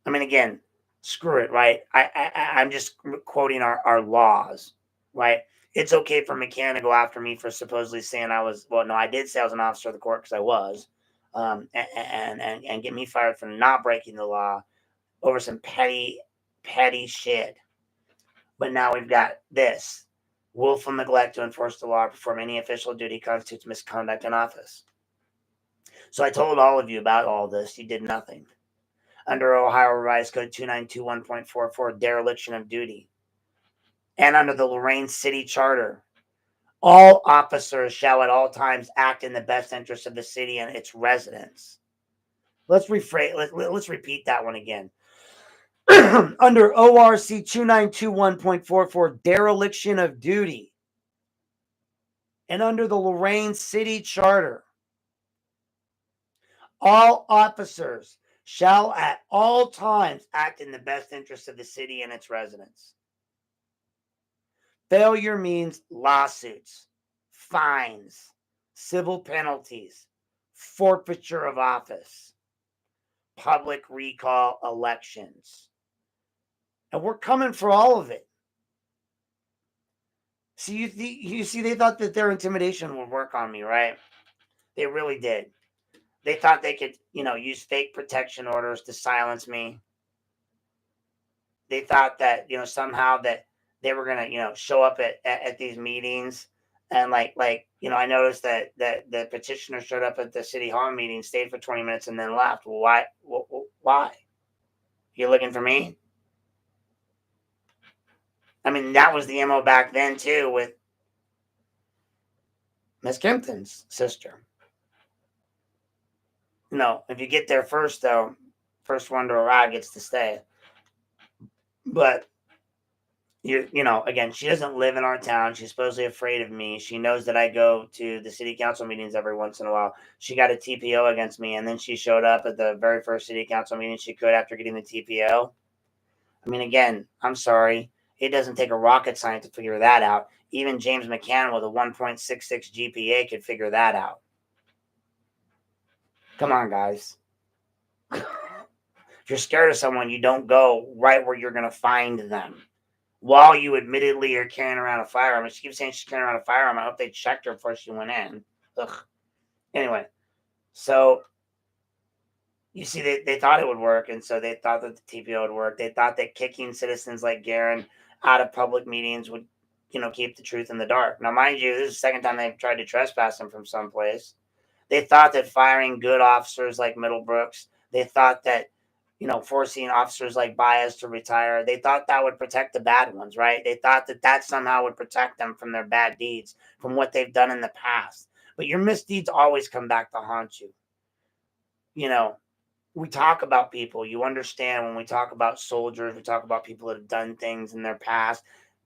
I mean, again, screw it, right? I'm just quoting our laws, right? It's okay for McCann to go after me for supposedly saying I did say I was an officer of the court, because I was, and get me fired for not breaking the law over some petty shit. But now we've got this. Willful neglect to enforce the law or perform any official duty constitutes misconduct in office. So I told all of you about all this. You did nothing. Under Ohio Revised Code 2921.44, dereliction of duty. And under the Lorain City Charter, all officers shall at all times act in the best interest of the city and its residents. Let's repeat that one again. Under ORC 2921.44, dereliction of duty, and under the Lorain City Charter, all officers shall at all times act in the best interest of the city and its residents. Failure means lawsuits. fines, civil penalties, forfeiture of office, public recall elections. And we're coming for all of it. So you see, they thought that their intimidation would work on me, right? They really did. They thought they could, use fake protection orders to silence me. They thought that, somehow that they were gonna, show up at these meetings, and I noticed that the petitioner showed up at the city hall meeting, stayed for 20 minutes, and then left. Well, why? Why? You looking for me? I mean, that was the MO back then too, with Miss Kempton's sister. If you get there first, though, first one to arrive gets to stay. But again, she doesn't live in our town. She's supposedly afraid of me. She knows that I go to the city council meetings every once in a while. She got a TPO against me, and then she showed up at the very first city council meeting she could after getting the TPO. I mean, again, I'm sorry. It doesn't take a rocket science to figure that out. Even James McCann with a 1.66 GPA could figure that out. Come on, guys. If you're scared of someone, you don't go right where you're going to find them. While you admittedly are carrying around a firearm. And she keeps saying she's carrying around a firearm. I hope they checked her before she went in. Ugh. Anyway, so you see, they thought it would work, and so they thought that the TPO would work. They thought that kicking citizens like Garen out of public meetings would, keep the truth in the dark. Now, mind you, this is the second time they've tried to trespass him from someplace. They thought that firing good officers like Middlebrooks, they thought that, forcing officers like Baez to retire, they thought that would protect the bad ones, right? They thought that somehow would protect them from their bad deeds, from what they've done in the past. But your misdeeds always come back to haunt you. We talk about people. You understand when we talk about soldiers, we talk about people that have done things in their past.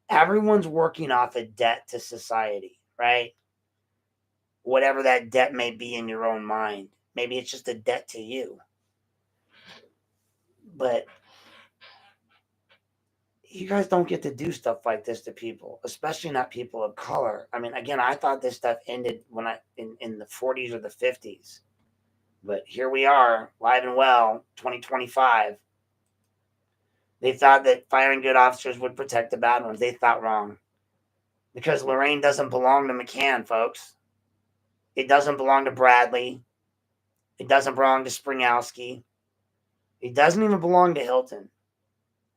Everyone's working off a debt to society, right? Whatever that debt may be in your own mind. Maybe it's just a debt to you. But you guys don't get to do stuff like this to people, especially not people of color. I mean, again, I thought this stuff ended when in the 40s or the 50s. But here we are, live and well, 2025. They thought that firing good officers would protect the bad ones. They thought wrong. Because Lorain doesn't belong to McCann, folks. It doesn't belong to Bradley. It doesn't belong to Springowski. It doesn't even belong to Hilton.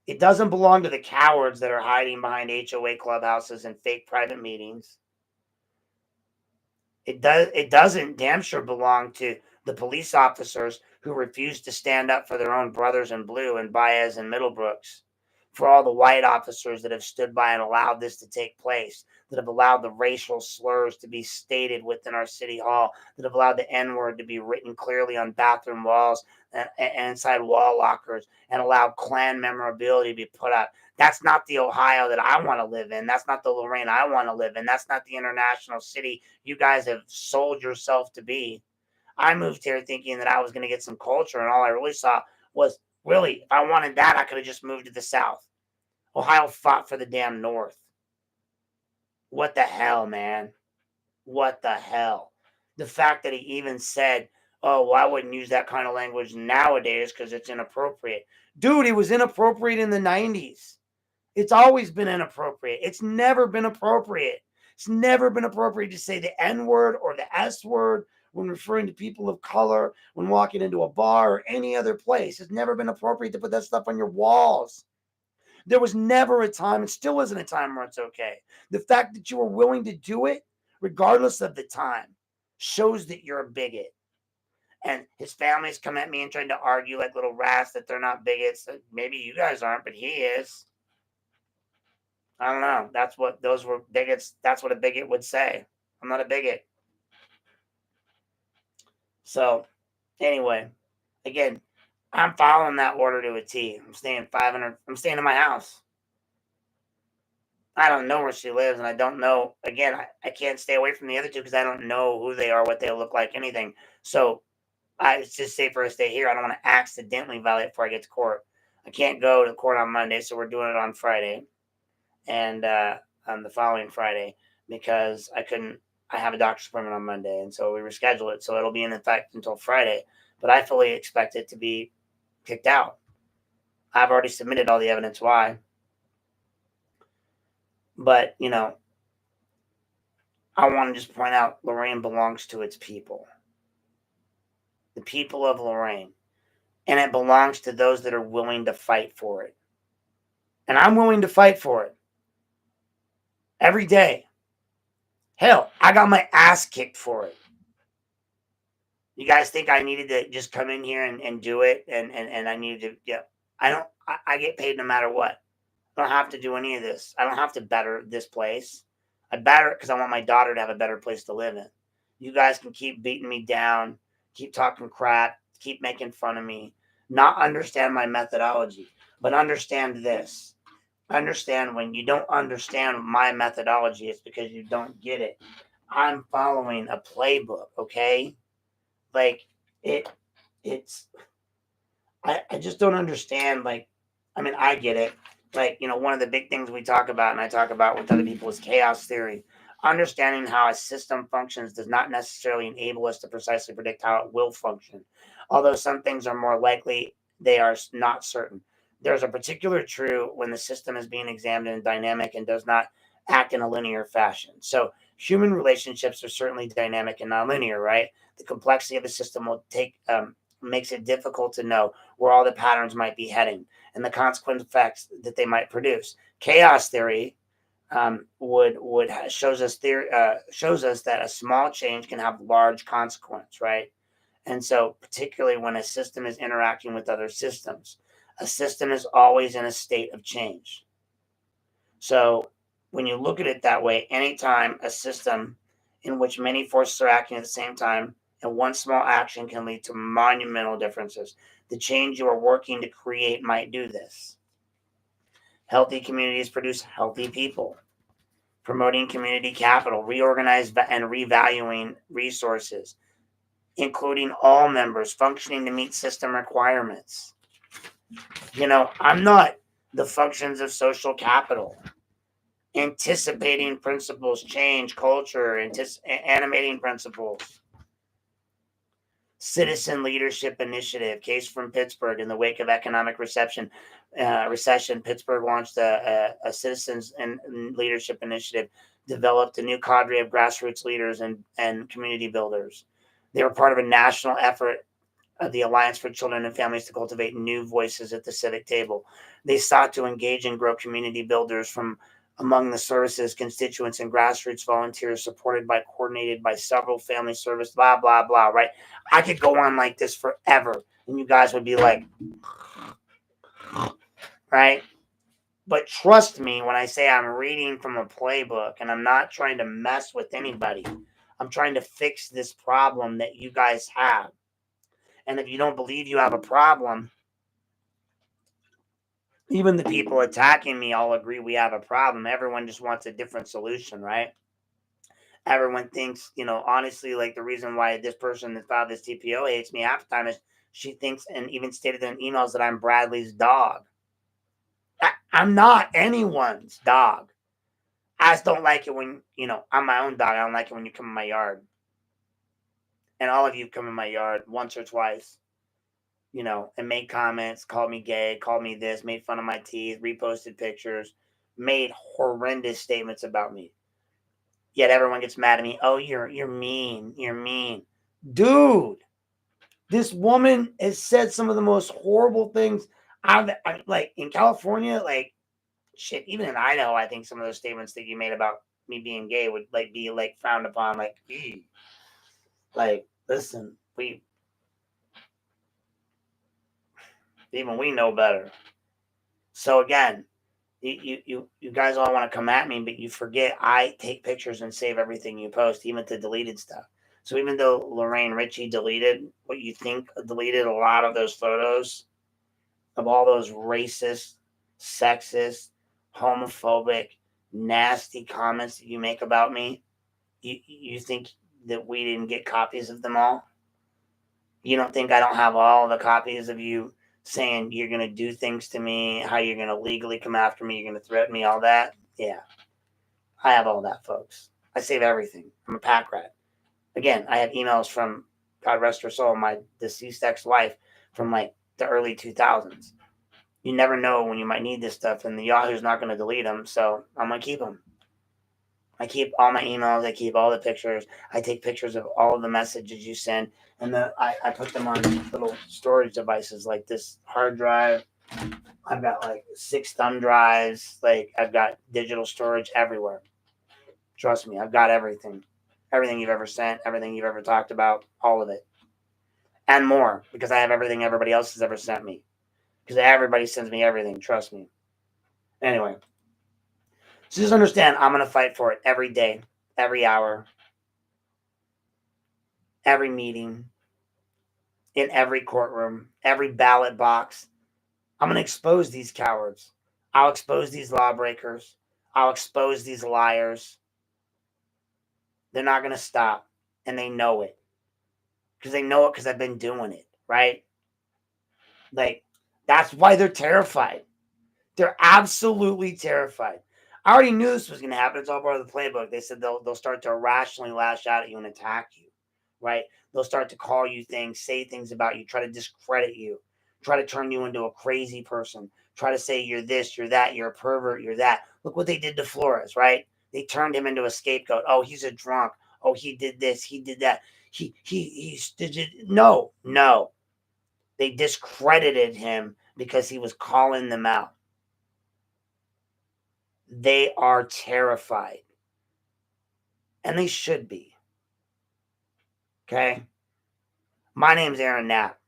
It doesn't belong to the cowards that are hiding behind HOA clubhouses and fake private meetings. It doesn't damn sure belong to the police officers who refuse to stand up for their own brothers in blue and Baez and Middlebrooks. For all the white officers that have stood by and allowed this to take place, that have allowed the racial slurs to be stated within our city hall, that have allowed the N-word to be written clearly on bathroom walls and inside wall lockers, and allowed Klan memorabilia to be put up. That's not the Ohio that I want to live in. That's not the Lorain I want to live in. That's not the international city you guys have sold yourself to be. I moved here thinking that I was going to get some culture, and all I really saw was, really, if I wanted that, I could have just moved to the South. Ohio fought for the damn North. What the hell, man? What the hell? The fact that he even said, oh, well, I wouldn't use that kind of language nowadays because it's inappropriate. Dude, it was inappropriate in the 90s. It's always been inappropriate. It's never been appropriate. It's never been appropriate to say the N-word or the S-word when referring to people of color, when walking into a bar or any other place. It's never been appropriate to put that stuff on your walls. There was never a time, and still isn't a time, where it's okay. The fact that you were willing to do it, regardless of the time, shows that you're a bigot. And his family's come at me and tried to argue like little rats that they're not bigots. Maybe you guys aren't, but he is. I don't know. That's what those were bigots. That's what a bigot would say. I'm not a bigot. So, anyway, again, I'm following that order to a T. I'm staying 500. I'm staying in my house. I don't know where she lives, and I don't know. Again, I can't stay away from the other two because I don't know who they are, what they look like, anything. So, it's just safer to stay here. I don't want to accidentally violate before I get to court. I can't go to court on Monday, so we're doing it on Friday, and on the following Friday, because I couldn't I have a doctor's appointment on Monday, and so we reschedule it. So it'll be in effect until Friday. But I fully expect it to be kicked out. I've already submitted all the evidence why. But, I want to just point out Lorain belongs to its people, the people of Lorain. And it belongs to those that are willing to fight for it. And I'm willing to fight for it every day. Hell, I got my ass kicked for it. You guys think I needed to just come in here and do it? And I needed to, yeah. I get paid no matter what. I don't have to do any of this. I don't have to better this place. I better it because I want my daughter to have a better place to live in. You guys can keep beating me down, keep talking crap, keep making fun of me, not understand my methodology, but understand this. Understand when you don't understand my methodology, it's because you don't get it. I'm following a playbook, okay? Like it's I just don't understand. Like, I mean, I get it. Like, one of the big things we talk about and I talk about with other people is chaos theory. Understanding how a system functions does not necessarily enable us to precisely predict how it will function. Although some things are more likely, they are not certain. There's a particular true when the system is being examined in dynamic and does not act in a linear fashion. So human relationships are certainly dynamic and non-linear, right? The complexity of the system will makes it difficult to know where all the patterns might be heading and the consequent effects that they might produce. Chaos theory would shows us that a small change can have large consequence, right? And so, particularly when a system is interacting with other systems, a system is always in a state of change. So, when you look at it that way, anytime a system in which many forces are acting at the same time, and one small action can lead to monumental differences. The change you are working to create might do this. Healthy communities produce healthy people. Promoting community capital, reorganize and revaluing resources, including all members functioning to meet system requirements. I'm not the functions of social capital. Anticipating principles, change, culture, animating principles. Citizen Leadership Initiative, case from Pittsburgh. In the wake of economic recession, Pittsburgh launched a citizens and leadership initiative, developed a new cadre of grassroots leaders and community builders. They were part of a national effort of the Alliance for Children and Families to cultivate new voices at the civic table. They sought to engage and grow community builders from among the services, constituents, and grassroots volunteers, coordinated by several family service, blah, blah, blah, right? I could go on like this forever, and you guys would be like, right? But trust me when I say I'm reading from a playbook, and I'm not trying to mess with anybody. I'm trying to fix this problem that you guys have. And if you don't believe you have a problem, even the people attacking me all agree we have a problem. Everyone just wants a different solution, right? Everyone thinks, honestly, like the reason why this person that filed this TPO hates me half the time is she thinks and even stated in emails that I'm Bradley's dog. I'm not anyone's dog. I just don't like it when, I'm my own dog. I don't like it when you come in my yard. And all of you come in my yard once or twice, and made comments, called me gay, called me this, made fun of my teeth, reposted pictures, made horrendous statements about me. Yet everyone gets mad at me. Oh, you're mean. You're mean. Dude, this woman has said some of the most horrible things. Like in California, like shit, even in Idaho, I think some of those statements that you made about me being gay would like be like frowned upon. Like, listen, we know better. So again, you guys all want to come at me, but you forget I take pictures and save everything you post, even the deleted stuff. So even though Lorain Ritchie deleted what you think deleted a lot of those photos of all those racist, sexist, homophobic, nasty comments that you make about me, you think that we didn't get copies of them all? You don't think I don't have all the copies of you saying you're going to do things to me, how you're going to legally come after me, you're going to threaten me, all that? Yeah, I have all that, folks. I save everything. I'm a pack rat. Again, I have emails from, God rest her soul, my deceased ex-wife from like the early 2000s. You never know when you might need this stuff, and the Yahoo's not going to delete them, so I'm going to keep them. I keep all my emails. I keep all the pictures. I take pictures of all of the messages you send, and I put them on little storage devices like this hard drive. I've got like 6 thumb drives. Like I've got digital storage everywhere. Trust me, I've got everything. Everything you've ever sent, everything you've ever talked about, all of it. And more, because I have everything everybody else has ever sent me. Because everybody sends me everything, trust me. Anyway, so just understand, I'm going to fight for it every day, every hour, every meeting, in every courtroom, every ballot box. I'm going to expose these cowards. I'll expose these lawbreakers. I'll expose these liars. They're not going to stop, and they know it. Because they know it because I've been doing it, right? Like, that's why they're terrified. They're absolutely terrified. I already knew this was going to happen. It's all part of the playbook. They said they'll start to irrationally lash out at you and attack you, right? They'll start to call you things, say things about you, try to discredit you, try to turn you into a crazy person, try to say you're this, you're that, you're a pervert, you're that. Look what they did to Flores, right? They turned him into a scapegoat. Oh, he's a drunk. Oh, he did this, he did that. No. They discredited him because he was calling them out. They are terrified. And they should be. Okay? My name's Aaron Knapp.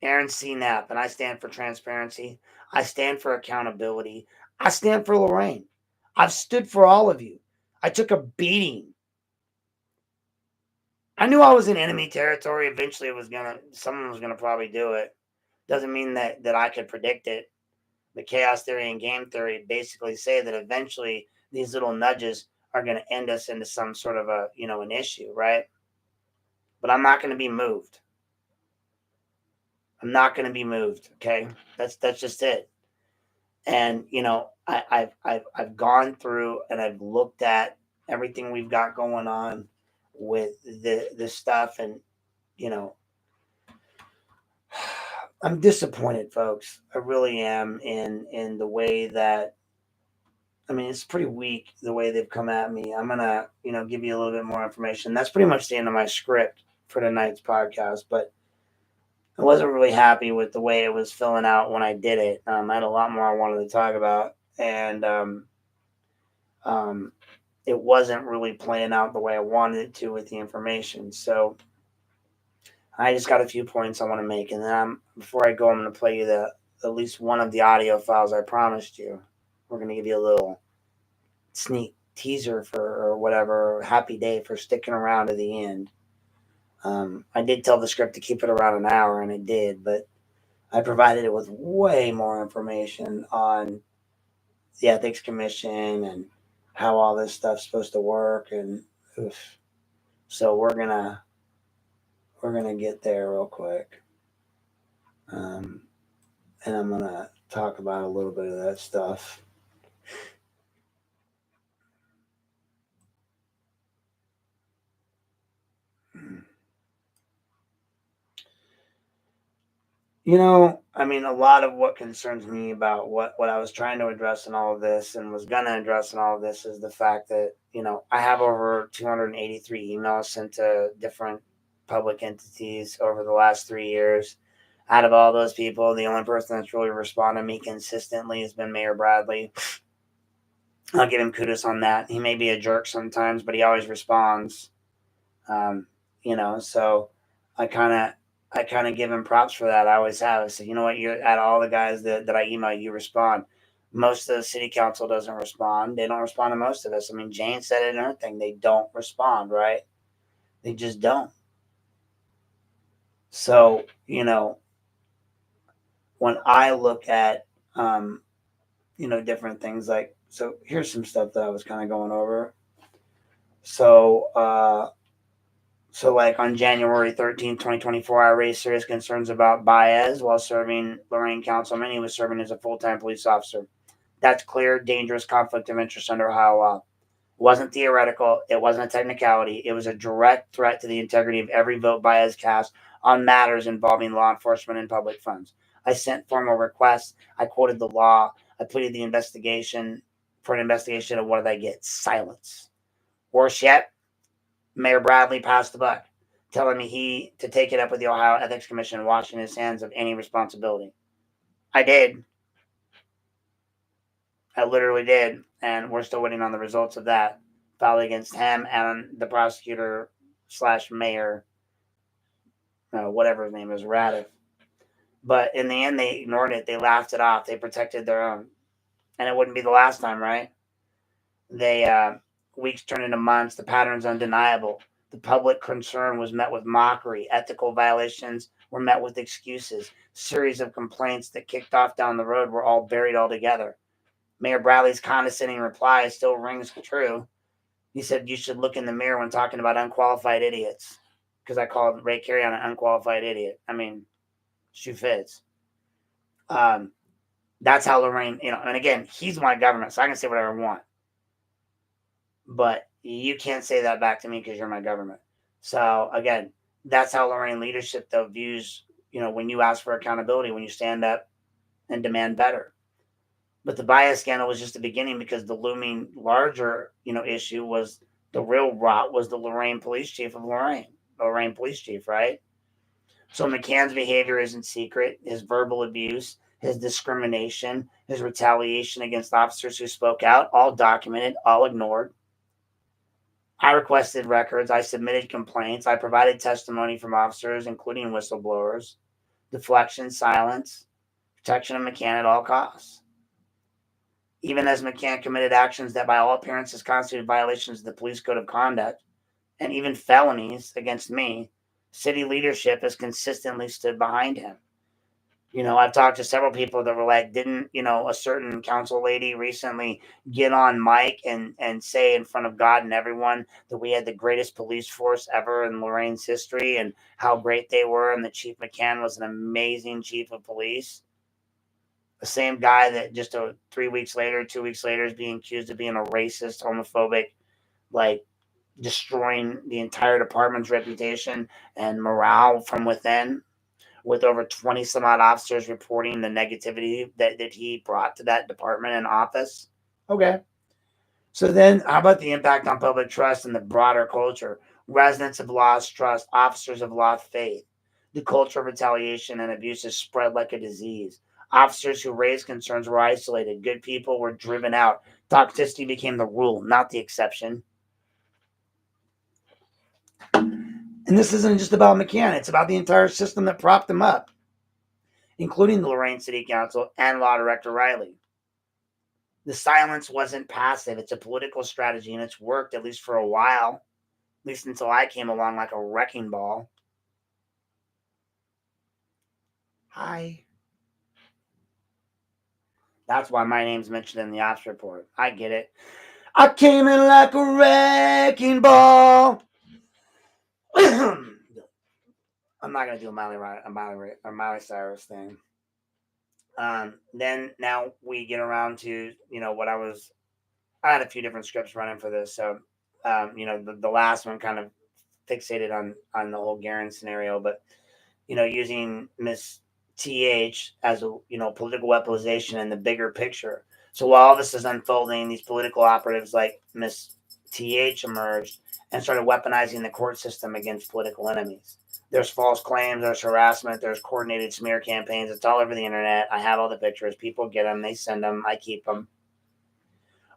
Aaron C. Knapp, and I stand for transparency. I stand for accountability. I stand for Lorain. I've stood for all of you. I took a beating. I knew I was in enemy territory. Eventually someone was gonna probably do it. Doesn't mean that I could predict it. The chaos theory and game theory basically say that eventually these little nudges are going to end us into some sort of an issue, right? But I'm not going to be moved. I'm not going to be moved. Okay. That's just it. And, I've gone through and I've looked at everything we've got going on with this stuff. And, I'm disappointed, folks. I really am in the way that, it's pretty weak the way they've come at me. I'm going to, give you a little bit more information. That's pretty much the end of my script for tonight's podcast, but I wasn't really happy with the way it was filling out when I did it. I had a lot more I wanted to talk about, and it wasn't really playing out the way I wanted it to with the information. So I just got a few points I want to make, and then before I go, I'm going to play you at least one of the audio files I promised you. We're going to give you a little sneak teaser or whatever, happy day for sticking around to the end. I did tell the script to keep it around an hour, and it did, but I provided it with way more information on the Ethics Commission and how all this stuff's supposed to work, and so we're gonna get there real quick, and I'm gonna talk about a little bit of that stuff. A lot of what concerns me about what I was trying to address in all of this and was going to address in all of this is the fact that, I have over 283 emails sent to different public entities over the last 3 years. Out of all those people, the only person that's really responded to me consistently has been Mayor Bradley. I'll give him kudos on that. He may be a jerk sometimes, but he always responds. So I kind of give him props for that. I always have. I said, you know what? You're out of all the guys that I email, you respond. Most of the city council doesn't respond. They don't respond to most of us. Jane said it in her thing. They don't respond, right? They just don't. So, when I look at, different things so here's some stuff that I was kind of going over. So like on January 13th, 2024, I raised serious concerns about Baez while serving Lorain councilman. He was serving as a full-time police officer. That's clear, dangerous conflict of interest under Ohio law. wasn't theoretical. It wasn't a technicality. It was a direct threat to the integrity of every vote Baez cast on matters involving law enforcement and public funds. I sent formal requests. I quoted the law. I pleaded the investigation for an investigation. And what did I get? Silence. Worse yet, Mayor Bradley passed the buck, telling me to take it up with the Ohio Ethics Commission, washing his hands of any responsibility. I did. I literally did, and we're still waiting on the results of that. Filed against him and the prosecutor slash mayor, whatever his name is, Radiff. But in the end, they ignored it. They laughed it off. They protected their own. And it wouldn't be the last time, right? Weeks turned into months. The pattern's undeniable. The public concern was met with mockery. Ethical violations were met with excuses. Series of complaints that kicked off down the road were all buried altogether. Mayor Bradley's condescending reply still rings true. He said, "You should look in the mirror when talking about unqualified idiots." Because I called Ray Carrion an unqualified idiot. I mean, shoe fits. That's how Lorain, and again, he's my government, so I can say whatever I want. But you can't say that back to me because you're my government. So again, that's how Lorain leadership, though, views, when you ask for accountability, when you stand up and demand better. But the bias scandal was just the beginning, because the looming larger, issue was the real rot was the Lorain police chief of Lorain police chief, right? So McCann's behavior isn't secret. His verbal abuse, his discrimination, his retaliation against officers who spoke out, all documented, all ignored. I requested records. I submitted complaints. I provided testimony from officers, including whistleblowers. Deflection, silence, protection of McCann at all costs. Even as McCann committed actions that by all appearances constituted violations of the police code of conduct, and even felonies against me, city leadership has consistently stood behind him. I've talked to several people that were like, didn't, a certain council lady recently get on mic and say in front of God and everyone that we had the greatest police force ever in Lorain's history and how great they were, and that Chief McCann was an amazing chief of police? The same guy that just 2 weeks later is being accused of being a racist, homophobic, like destroying the entire department's reputation and morale from within, with over 20 some odd officers reporting the negativity that he brought to that department and office. Okay. So then how about the impact on public trust and the broader culture? Residents have lost trust. Officers have lost faith. The culture of retaliation and abuse has spread like a disease. Officers who raised concerns were isolated. Good people were driven out. Toxicity became the rule, not the exception. And this isn't just about McCann. It's about the entire system that propped him up, including the Lorain City Council and Law Director Riley. The silence wasn't passive. It's a political strategy, and it's worked, at least for a while, at least until I came along like a wrecking ball. Hi. That's why my name's mentioned in the ops report. I get it. I came in like a wrecking ball. I'm not going to do a Miley Cyrus thing. Then now we get around to, I had a few different scripts running for this. So, the last one kind of fixated on the whole Garen scenario, but, using Miss TH as a, political weaponization in the bigger picture. So while all this is unfolding, these political operatives like Miss TH emerged and started weaponizing the court system against political enemies. There's false claims, there's harassment, there's coordinated smear campaigns. It's all over the internet. I have all the pictures. People get them. They send them. I keep them.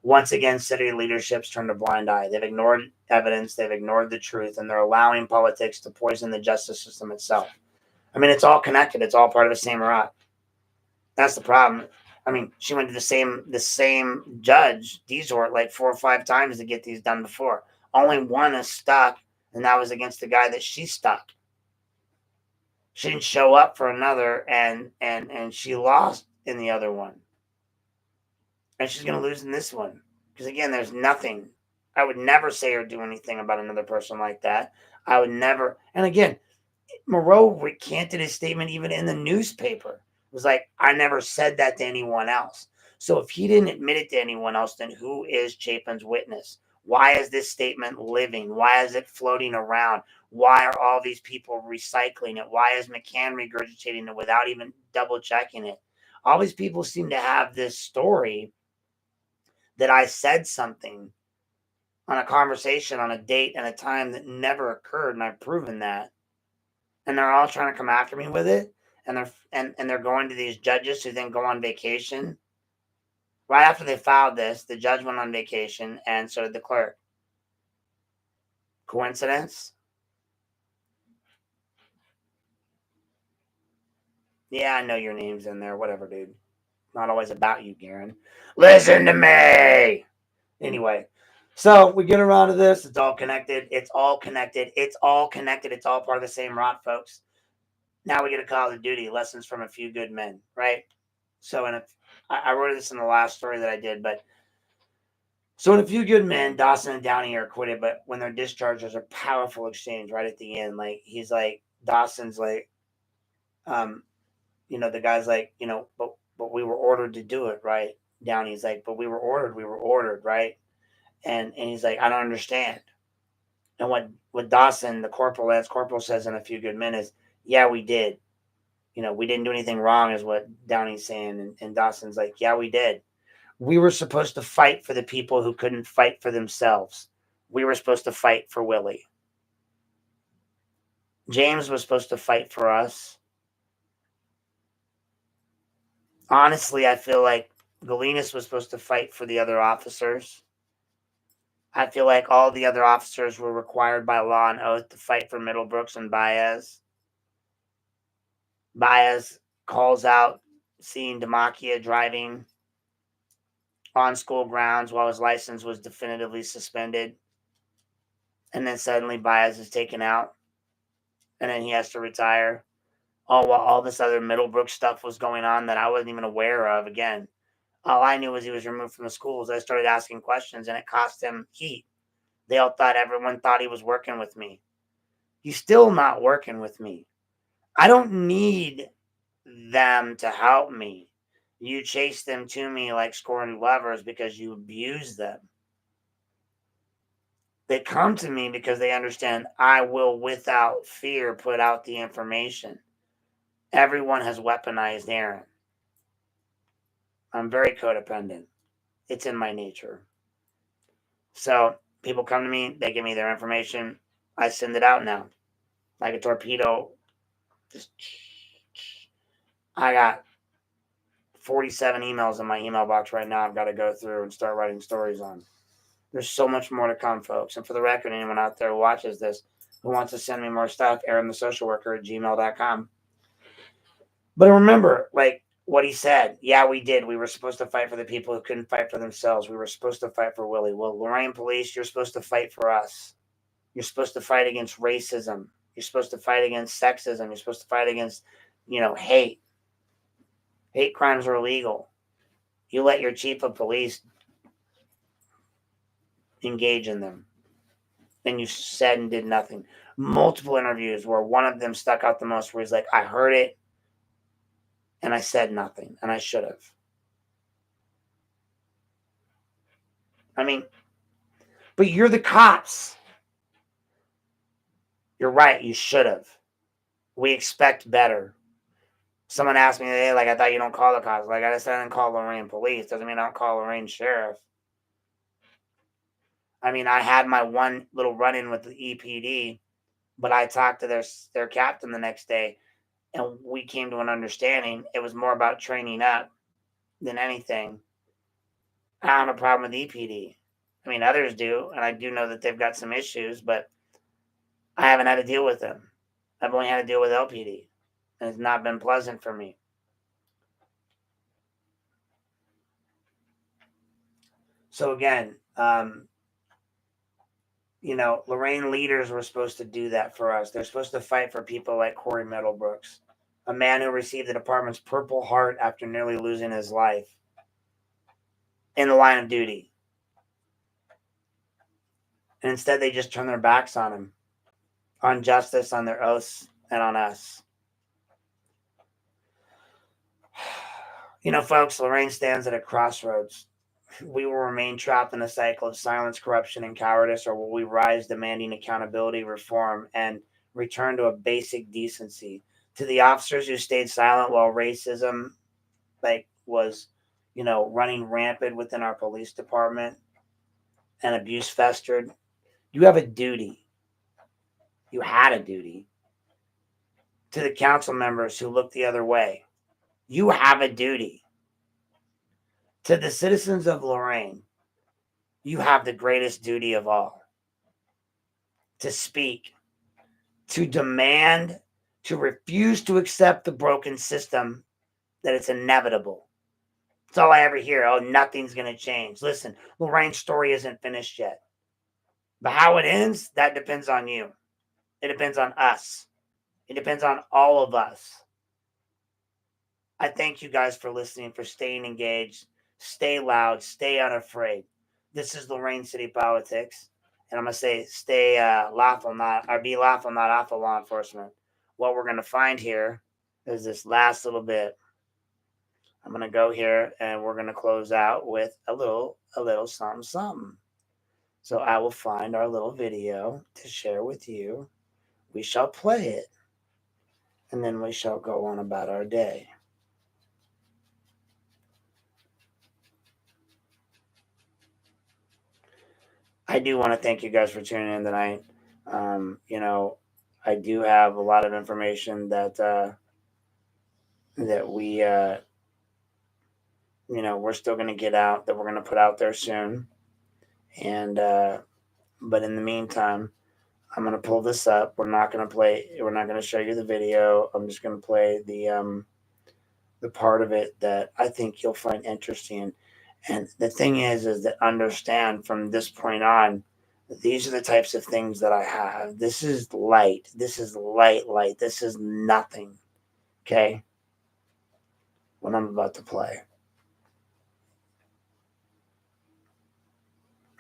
Once again, city leadership's turned a blind eye. They've ignored evidence. They've ignored the truth, and they're allowing politics to poison the justice system itself. I mean, it's all connected. It's all part of the same rot. That's the problem. I mean, she went to the same judge, Dezort, like 4 or 5 times to get these done before. Only one is stuck, and that was against the guy that she stuck. She didn't show up for another, and she lost in the other one. And she's going to lose in this one. Because, again, there's nothing. I would never say or do anything about another person like that. I would never. And, again, Moreau recanted his statement even in the newspaper. It was like, I never said that to anyone else. So if he didn't admit it to anyone else, then who is Chapin's witness? Why is this statement living? Why is it floating around? Why are all these people recycling it? Why is McCann regurgitating it without even double checking it? All these people seem to have this story that I said something on a conversation on a date and a time that never occurred, and I've proven that. And they're all trying to come after me with it, and they're going to these judges who then go on vacation. Right after they filed this, the judge went on vacation, and so did the clerk. Coincidence? Yeah, I know your name's in there. Whatever, dude. Not always about you, Garen. Listen to me. Anyway, so we get around to this. It's all connected. It's all connected. It's all connected. It's all part of the same rot, folks. Now we get a Call of Duty, lessons from a few good men, right? So I wrote this in the last story that I did, but so in A Few Good Men, Dawson and Downey are acquitted, but when they're discharged, there's a powerful exchange right at the end. Like he's like, Dawson's like, um, the guy's like, but we were ordered to do it, right? Downey's like, but we were ordered, right? And he's like, I don't understand. And what Dawson, the corporal, Lance Corporal says in A Few Good Men is, yeah, we did. We didn't do anything wrong, is what Downey's saying. And Dawson's like, yeah, we did. We were supposed to fight for the people who couldn't fight for themselves. We were supposed to fight for Willie. James was supposed to fight for us. Honestly, I feel like Galinas was supposed to fight for the other officers. I feel like all the other officers were required by law and oath to fight for Middlebrooks and Baez. Baez calls out seeing Demakia driving on school grounds while his license was definitively suspended. And then suddenly Baez is taken out. And then he has to retire. While all this other Middlebrook stuff was going on that I wasn't even aware of. Again, all I knew was he was removed from the schools. I started asking questions, and it cost him heat. Everyone thought he was working with me. He's still not working with me. I don't need them to help me. You chase them to me like scorned lovers because you abuse them. They come to me because they understand I will, without fear, put out the information. Everyone has weaponized Aaron. I'm very codependent. It's in my nature. So people come to me, they give me their information. I send it out now. Like a torpedo. I got 47 emails in my email box right now I've got to go through and start writing stories on. There's so much more to come, folks. And for the record, anyone out there who watches this, who wants to send me more stuff, aaronthesocialworker@gmail.com. But remember, like what he said, yeah, we did. We were supposed to fight for the people who couldn't fight for themselves. We were supposed to fight for Willie. Well, Lorain police, you're supposed to fight for us. You're supposed to fight against racism. You're supposed to fight against sexism. You're supposed to fight against, hate. Hate crimes are illegal. You let your chief of police engage in them. And you said and did nothing. Multiple interviews where one of them stuck out the most, where he's like, I heard it and I said nothing, and I should have. I mean, but you're the cops. You're right, you should have. We expect better. Someone asked me today, like, I thought you don't call the cops. Like I said, I didn't call Lorain police. Doesn't mean I don't call Lorain sheriff. I mean, I had my one little run-in with the EPD, but I talked to their captain the next day, and we came to an understanding. It was more about training up than anything. I don't have a problem with EPD. I mean, others do, and I do know that they've got some issues, but I haven't had to deal with them. I've only had to deal with LPD, and it's not been pleasant for me. So again, Lorain leaders were supposed to do that for us. They're supposed to fight for people like Corey Middlebrooks, a man who received the department's Purple Heart after nearly losing his life in the line of duty. And instead, they just turn their backs on him, on justice, on their oaths, and on us. Folks, Lorain stands at a crossroads. we will remain trapped in a cycle of silence, corruption, and cowardice, or will we rise demanding accountability, reform, and return to a basic decency? To the officers who stayed silent while racism was running rampant within our police department and abuse festered, you have a duty. You had a duty. To the council members who looked the other way, you have a duty. To the citizens of Lorain, you have the greatest duty of all: to speak, to demand, to refuse to accept the broken system, that it's inevitable. That's all I ever hear. Oh, nothing's going to change. Listen, Lorain's story isn't finished yet. But how it ends, that depends on you. It depends on us. It depends on all of us. I thank you guys for listening, for staying engaged. Stay loud, stay unafraid. This is Lorain City Politics. And I'm going to say, stay lawful, be lawful, not awful law enforcement. What we're going to find here is this last little bit. I'm going to go here and we're going to close out with a little something, something. So I will find our little video to share with you. We shall play it. And then we shall go on about our day. I do want to thank you guys for tuning in tonight. I do have a lot of information that we we're still going to get out, that we're going to put out there soon. And but in the meantime, I'm going to pull this up. We're not going to show you the video. I'm just going to play the part of it that I think you'll find interesting. And the thing is that understand from this point on, these are the types of things that I have. This is light. This is light. This is nothing. Okay? What I'm about to play.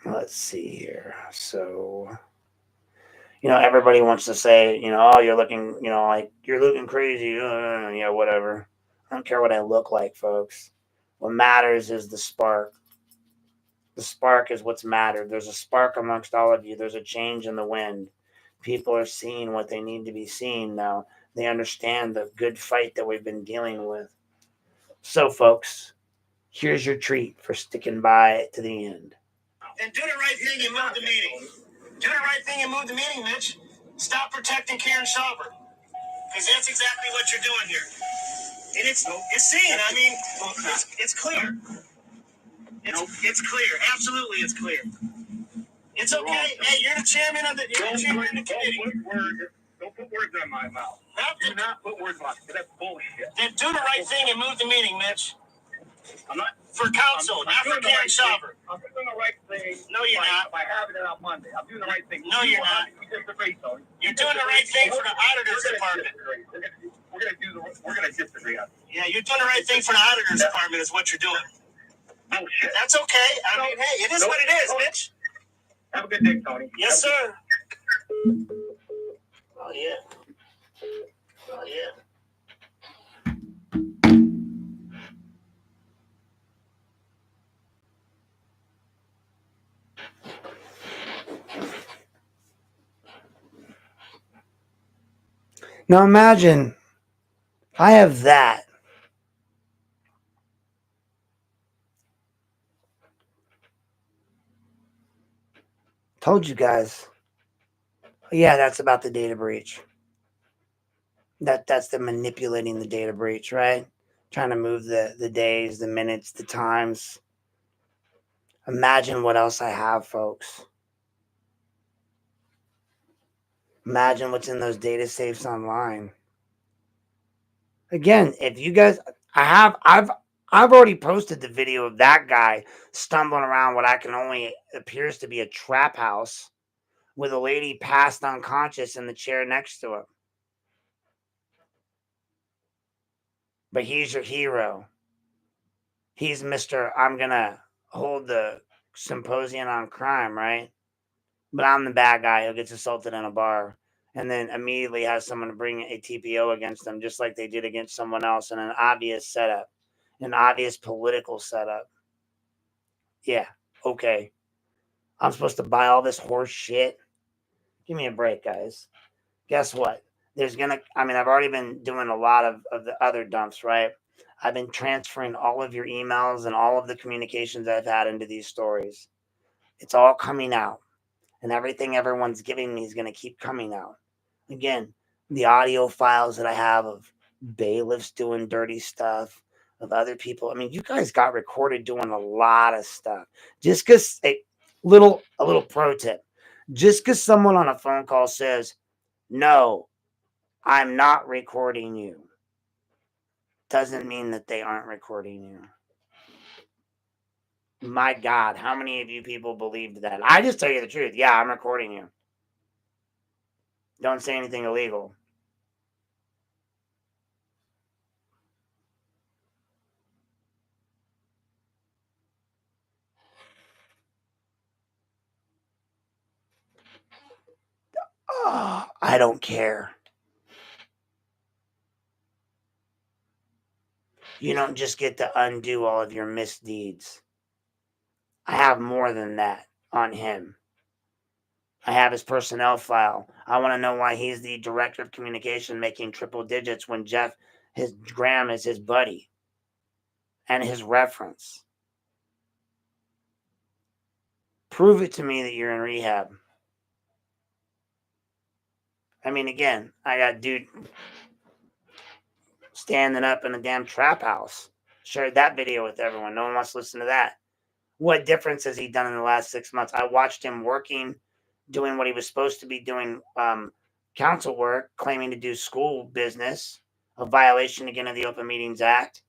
Let's see here. So, everybody wants to say, oh, you're looking, you're looking crazy. Yeah, whatever. I don't care what I look like, folks. What matters is the spark. The spark is what's mattered. There's a spark amongst all of you. There's a change in the wind. People are seeing what they need to be seeing now. They understand the good fight that we've been dealing with. So, folks, here's your treat for sticking by to the end. And do the right thing and move the meeting. Do the right thing and move the meeting, Mitch. Stop protecting Karen Schauber. Because that's exactly what you're doing here. And it's seen. I mean, it's clear. It's clear. Absolutely, it's clear. It's okay. Hey, you're the chairman of the committee. Don't put words in my mouth. Do not put words in my mouth. That's bullshit. Then do the right thing and move the meeting, Mitch. I'm not for council, not for Karen Schauber. I'm doing the right thing. No, you're not. By having it on Monday, I'm doing the right thing. No, you're not. You're doing the right thing for the auditor's department. We're gonna disagree on. Yeah, you're doing the right thing for the auditor's department is what you're doing. Bullshit. That's okay. I mean, hey, it is what it is, Mitch. Have a good day, Tony. Yes, sir. Oh, yeah. Oh, yeah. Now imagine, I have that. Told you guys. Yeah, that's about the data breach. That's the manipulating the data breach, right? Trying to move the days, the minutes, the times. Imagine what else I have, folks. Imagine what's in those data safes online. Again, if you guys, I've already posted the video of that guy stumbling around what I can only appears to be a trap house with a lady passed unconscious in the chair next to him. But he's your hero. He's Mr. I'm gonna hold the symposium on crime, right? But I'm the bad guy who gets assaulted in a bar and then immediately has someone bring a TPO against them, just like they did against someone else in an obvious setup, an obvious political setup. Yeah, okay. I'm supposed to buy all this horse shit? Give me a break, guys. Guess what? I've already been doing a lot of the other dumps, right? I've been transferring all of your emails and all of the communications I've had into these stories. It's all coming out, and everything everyone's giving me is going to keep coming out. Again, the audio files that I have of bailiffs doing dirty stuff, of other people. I mean, you guys got recorded doing a lot of stuff. Just because a little pro tip, just because someone on a phone call says, "No, I'm not recording you," doesn't mean that they aren't recording you. My God, how many of you people believed that? I just tell you the truth. Yeah, I'm recording you. Don't say anything illegal. Oh, I don't care. You don't just get to undo all of your misdeeds. I have more than that on him. I have his personnel file. I want to know why he's the director of communication making triple digits when his Graham is his buddy and his reference. Prove it to me that you're in rehab. I mean, again, I got dude standing up in a damn trap house. Shared that video with everyone. No one wants to listen to that. What difference has he done in the last 6 months? I watched him working, doing what he was supposed to be doing, council work, claiming to do school business, a violation again of the Open Meetings Act.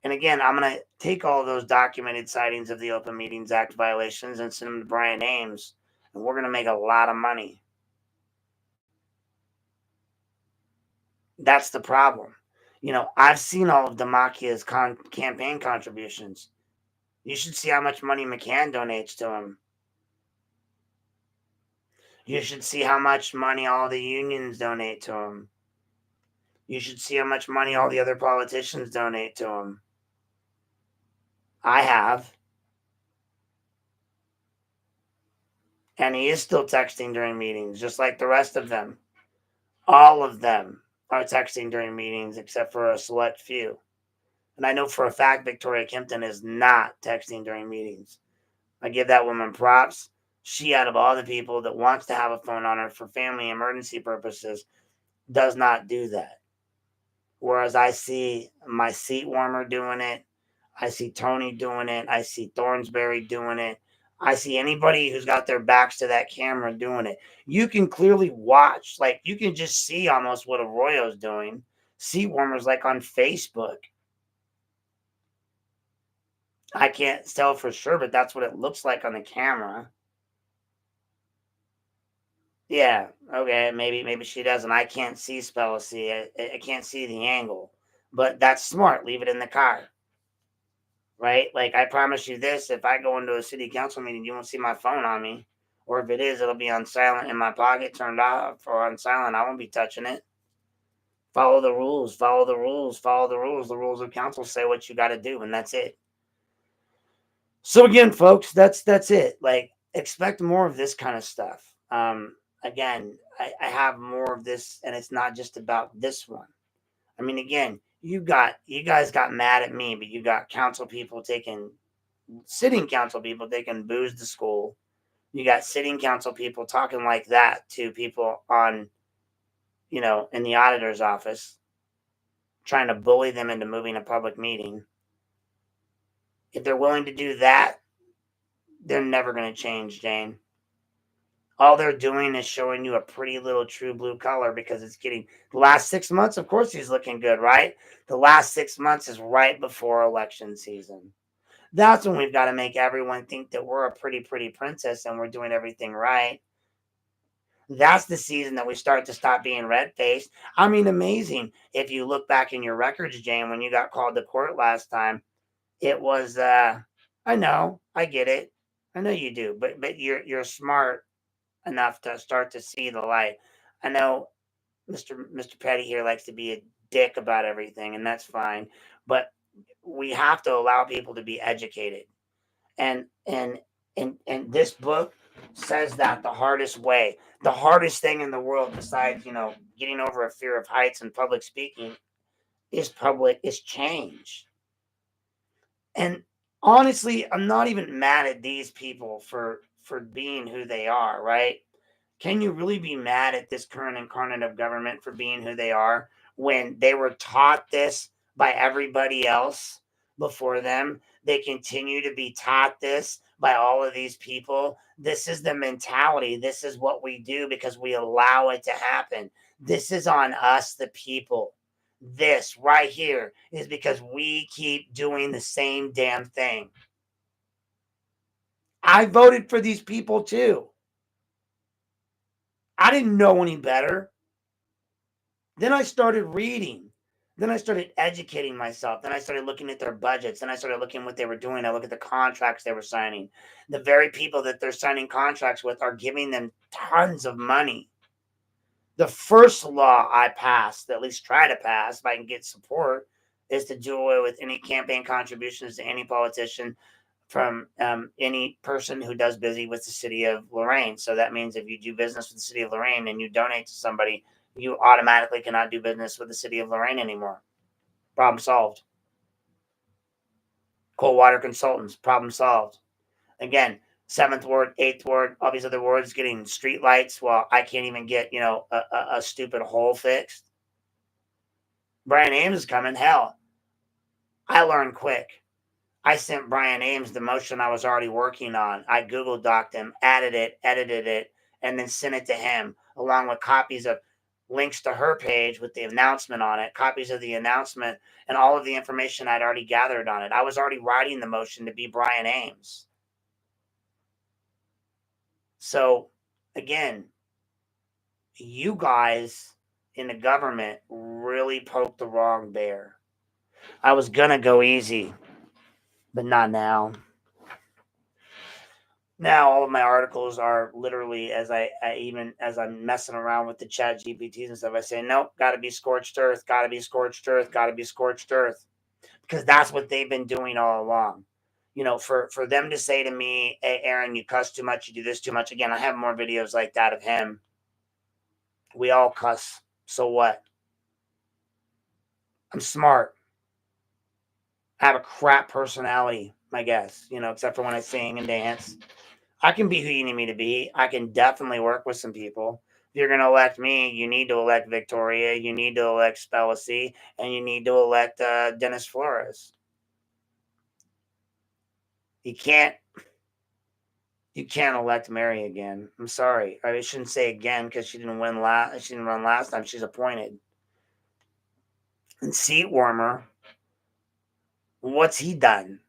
And again, I'm going to take all those documented sightings of the Open Meetings Act violations and send them to Brian Ames, and we're going to make a lot of money. That's the problem. I've seen all of Demakia's campaign contributions. You should see how much money McCann donates to him. You should see how much money all the unions donate to him. You should see how much money all the other politicians donate to him. I have. And he is still texting during meetings, just like the rest of them. All of them are texting during meetings, except for a select few. And I know for a fact Victoria Kempton is not texting during meetings. I give that woman props. She, out of all the people that wants to have a phone on her for family emergency purposes, does not do that. Whereas I see my seat warmer doing it. I see Tony doing it. I see Thornsberry doing it. I see anybody who's got their backs to that camera doing it. You can clearly watch, like you can just see almost what Arroyo's doing. Seat warmers like on Facebook. I can't tell for sure, but that's what it looks like on the camera. Yeah, okay, maybe she doesn't. I can't see Spellacy. I can't see the angle, but that's smart. Leave it in the car, right? Like I promise you this: if I go into a city council meeting, you won't see my phone on me, or if it is, it'll be on silent in my pocket, turned off or on silent. I won't be touching it. Follow the rules. Follow the rules. Follow the rules. The rules of council say what you got to do, and that's it. So again, folks, that's it. Like expect more of this kind of stuff. Again, I have more of this, and it's not just about this one. I mean, again, you guys got mad at me, but you got sitting council people taking booze to school. You got sitting council people talking like that to people in the auditor's office, trying to bully them into moving a public meeting. If they're willing to do that, they're never going to change, Jane. All they're doing is showing you a pretty little true blue color because it's getting the last 6 months. Of course, he's looking good, right? The last 6 months is right before election season. That's when we've got to make everyone think that we're a pretty princess and we're doing everything right. That's the season that we start to stop being red faced. I mean, amazing. If you look back in your records, Jane, when you got called to court last time, it was I know, I get it. I know you do, but you're smart enough to start to see the light. I know Mr. Petty here likes to be a dick about everything, and that's fine. But we have to allow people to be educated. And this book says that the hardest way, the hardest thing in the world besides, getting over a fear of heights and public speaking is change. And honestly, I'm not even mad at these people for being who they are, right? Can you really be mad at this current incarnate of government for being who they are when they were taught this by everybody else before them? They continue to be taught this by all of these people. This is the mentality. This is what we do because we allow it to happen. This is on us, the people. This right here is because we keep doing the same damn thing. I voted for these people too. I didn't know any better. Then I started reading. Then I started educating myself. Then I started looking at their budgets. Then I started looking at what they were doing. I look at the contracts they were signing. The very people that they're signing contracts with are giving them tons of money. The first law I passed, at least try to pass, if I can get support, is to do away with any campaign contributions to any politician from any person who does business with the city of Lorain. So that means if you do business with the city of Lorain and you donate to somebody, you automatically cannot do business with the city of Lorain anymore. Problem solved. Cold water consultants, problem solved. Again, 7th ward, 8th ward, all these other wards getting street lights while I can't even get, a stupid hole fixed. Brian Ames is coming. Hell, I learned quick. I sent Brian Ames the motion I was already working on. I Google Doc'd him, added it, edited it, and then sent it to him along with copies of links to her page with the announcement on it, copies of the announcement, and all of the information I'd already gathered on it. I was already writing the motion to be Brian Ames. So, again, you guys in the government really poked the wrong bear. I was going to go easy, but not now. Now all of my articles are literally as I'm messing around with the chat GPTs and stuff, I say, nope, gotta be scorched earth, gotta be scorched earth, gotta be scorched earth. Because that's what they've been doing all along. For them to say to me, hey Aaron, you cuss too much, you do this too much. Again, I have more videos like that of him. We all cuss. So what? I'm smart. I have a crap personality, I guess, except for when I sing and dance. I can be who you need me to be. I can definitely work with some people. If you're going to elect me, you need to elect Victoria, you need to elect Spellacy, and you need to elect Dennis Flores. You can't elect Mary again. I'm sorry. I shouldn't say again because she didn't run last time. She's appointed. And seat warmer, what's he done?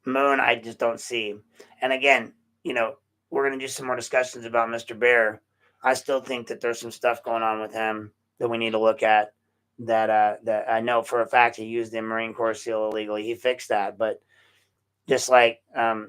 Moon, I just don't see. And again, we're going to do some more discussions about Mr. Bear. I still think that there's some stuff going on with him that we need to look at. That I know for a fact he used the Marine Corps seal illegally. He fixed that, but just like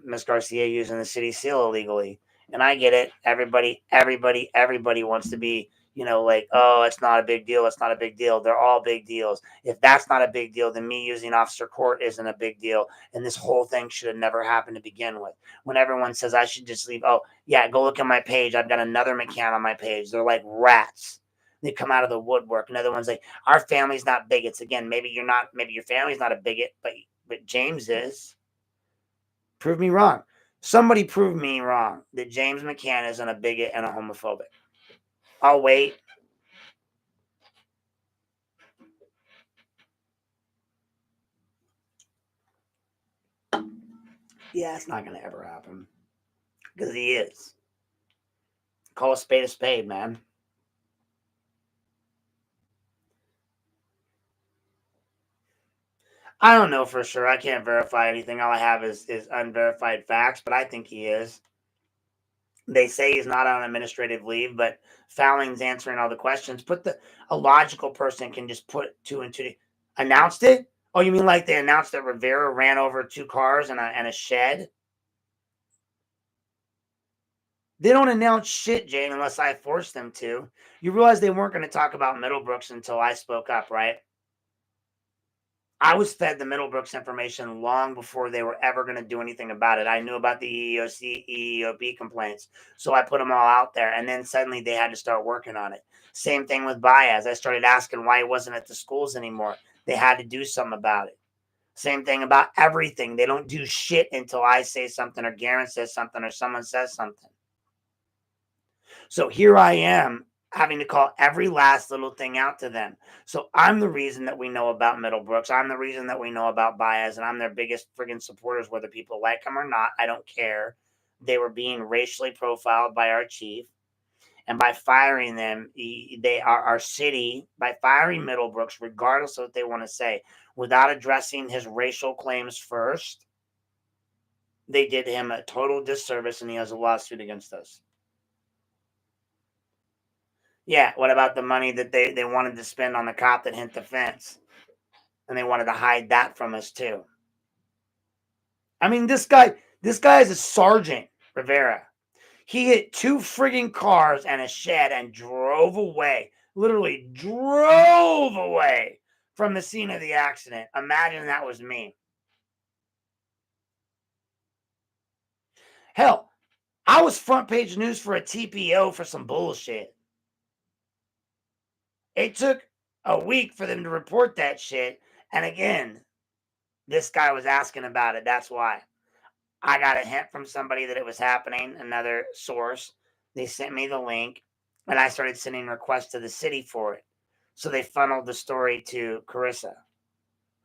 Miss Garcia using the city seal illegally. And I get it. Everybody wants to be, like, oh, it's not a big deal. It's not a big deal. They're all big deals. If that's not a big deal, then me using officer court isn't a big deal. And this whole thing should have never happened to begin with. When everyone says I should just leave, oh, yeah, go look at my page. I've got another McCann on my page. They're like rats. They come out of the woodwork. Another one's like, our family's not bigots. Again, maybe your family's not a bigot, but James is. Prove me wrong. Somebody prove me wrong that James McCann isn't a bigot and a homophobic. I'll wait. Yeah, it's not going to ever happen. Because he is. Call a spade, man. I don't know for sure. I can't verify anything. All I have is unverified facts, but I think he is. They say he's not on administrative leave, but Fowling's answering all the questions. A logical person can just put two and two. Announced it? Oh, you mean like they announced that Rivera ran over two cars and a shed? They don't announce shit, Jane, unless I force them to. You realize they weren't going to talk about Middlebrooks until I spoke up, right? I was fed the Middlebrooks information long before they were ever going to do anything about it. I knew about the EEOP complaints, so I put them all out there, and then suddenly they had to start working on it. Same thing with Baez. I started asking why he wasn't at the schools anymore. They had to do something about it. Same thing about everything. They don't do shit until I say something or Garen says something or someone says something. So here I am having to call every last little thing out to them. So I'm the reason that we know about Middlebrooks. I'm the reason that we know about Baez, and I'm their biggest friggin' supporters, whether people like them or not. I don't care. They were being racially profiled by our chief. And by firing them, they are our city, by firing Middlebrooks, regardless of what they want to say, without addressing his racial claims first, they did him a total disservice, and he has a lawsuit against us. Yeah, what about the money that they wanted to spend on the cop that hit the fence? And they wanted to hide that from us too. I mean, this guy is a sergeant, Rivera. He hit 2 frigging cars and a shed and drove away. Literally drove away from the scene of the accident. Imagine that was me. Hell, I was front page news for a TPO for some bullshit. It took a week for them to report that shit. And again, this guy was asking about it. That's why. I got a hint from somebody that it was happening, another source. They sent me the link, and I started sending requests to the city for it. So they funneled the story to Carissa,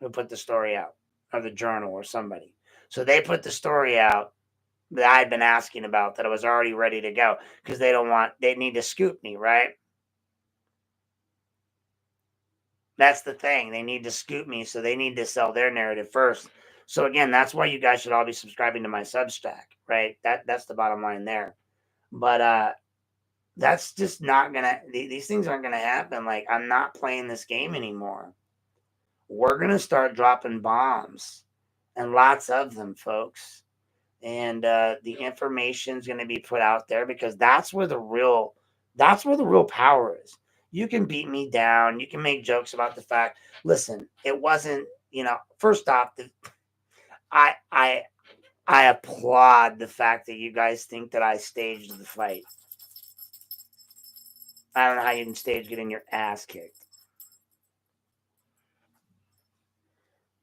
who put the story out, or the Journal, or somebody. So they put the story out that I'd been asking about, that I was already ready to go, because they need to scoop me, right? That's the thing. They need to scoop me, so they need to sell their narrative first. So again, that's why you guys should all be subscribing to my Substack, right? That's the bottom line there. But that's just not gonna. These things aren't gonna happen. Like, I'm not playing this game anymore. We're gonna start dropping bombs, and lots of them, folks. And the information's gonna be put out there, because that's where the real power is. You can beat me down. You can make jokes about the fact. Listen, it wasn't. First off, I I I applaud the fact that you guys think that I staged the fight. I don't know how you can stage getting your ass kicked.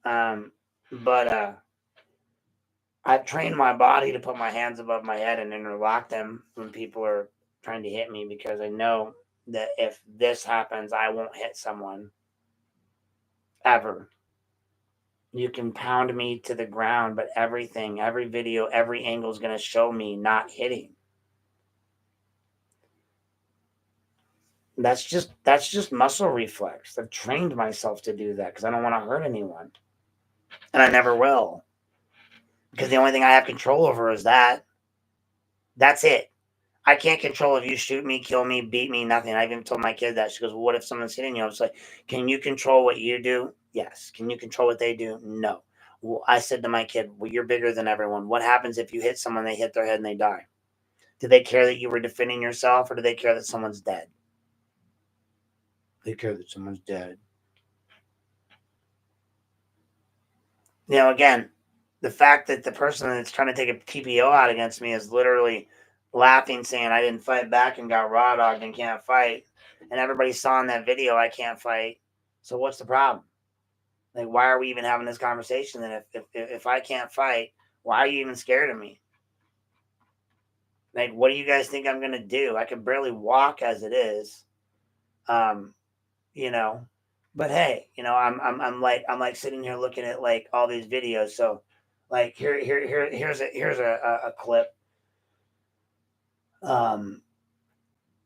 But I've trained my body to put my hands above my head and interlock them when people are trying to hit me, because I know that if this happens, I won't hit someone ever. You can pound me to the ground, but every video, every angle is going to show me not hitting. That's just muscle reflex. I've trained myself to do that because I don't want to hurt anyone. And I never will. Because the only thing I have control over is that. That's it. I can't control if you shoot me, kill me, beat me, nothing. I even told my kid that. She goes, well, what if someone's hitting you? I was like, can you control what you do? Yes. Can you control what they do? No. Well, I said to my kid, well, you're bigger than everyone. What happens if you hit someone, they hit their head and they die? Do they care that you were defending yourself, or do they care that someone's dead? They care that someone's dead. Again, the fact that the person that's trying to take a TPO out against me is literally laughing, saying I didn't fight back and got raw dogged and can't fight. And everybody saw in that video I can't fight. So what's the problem? Like, why are we even having this conversation then? If I can't fight, why are you even scared of me? Like, what do you guys think I'm gonna do? I can barely walk as it is. You know. But hey, I'm like sitting here looking at like all these videos. So like here's a clip. Let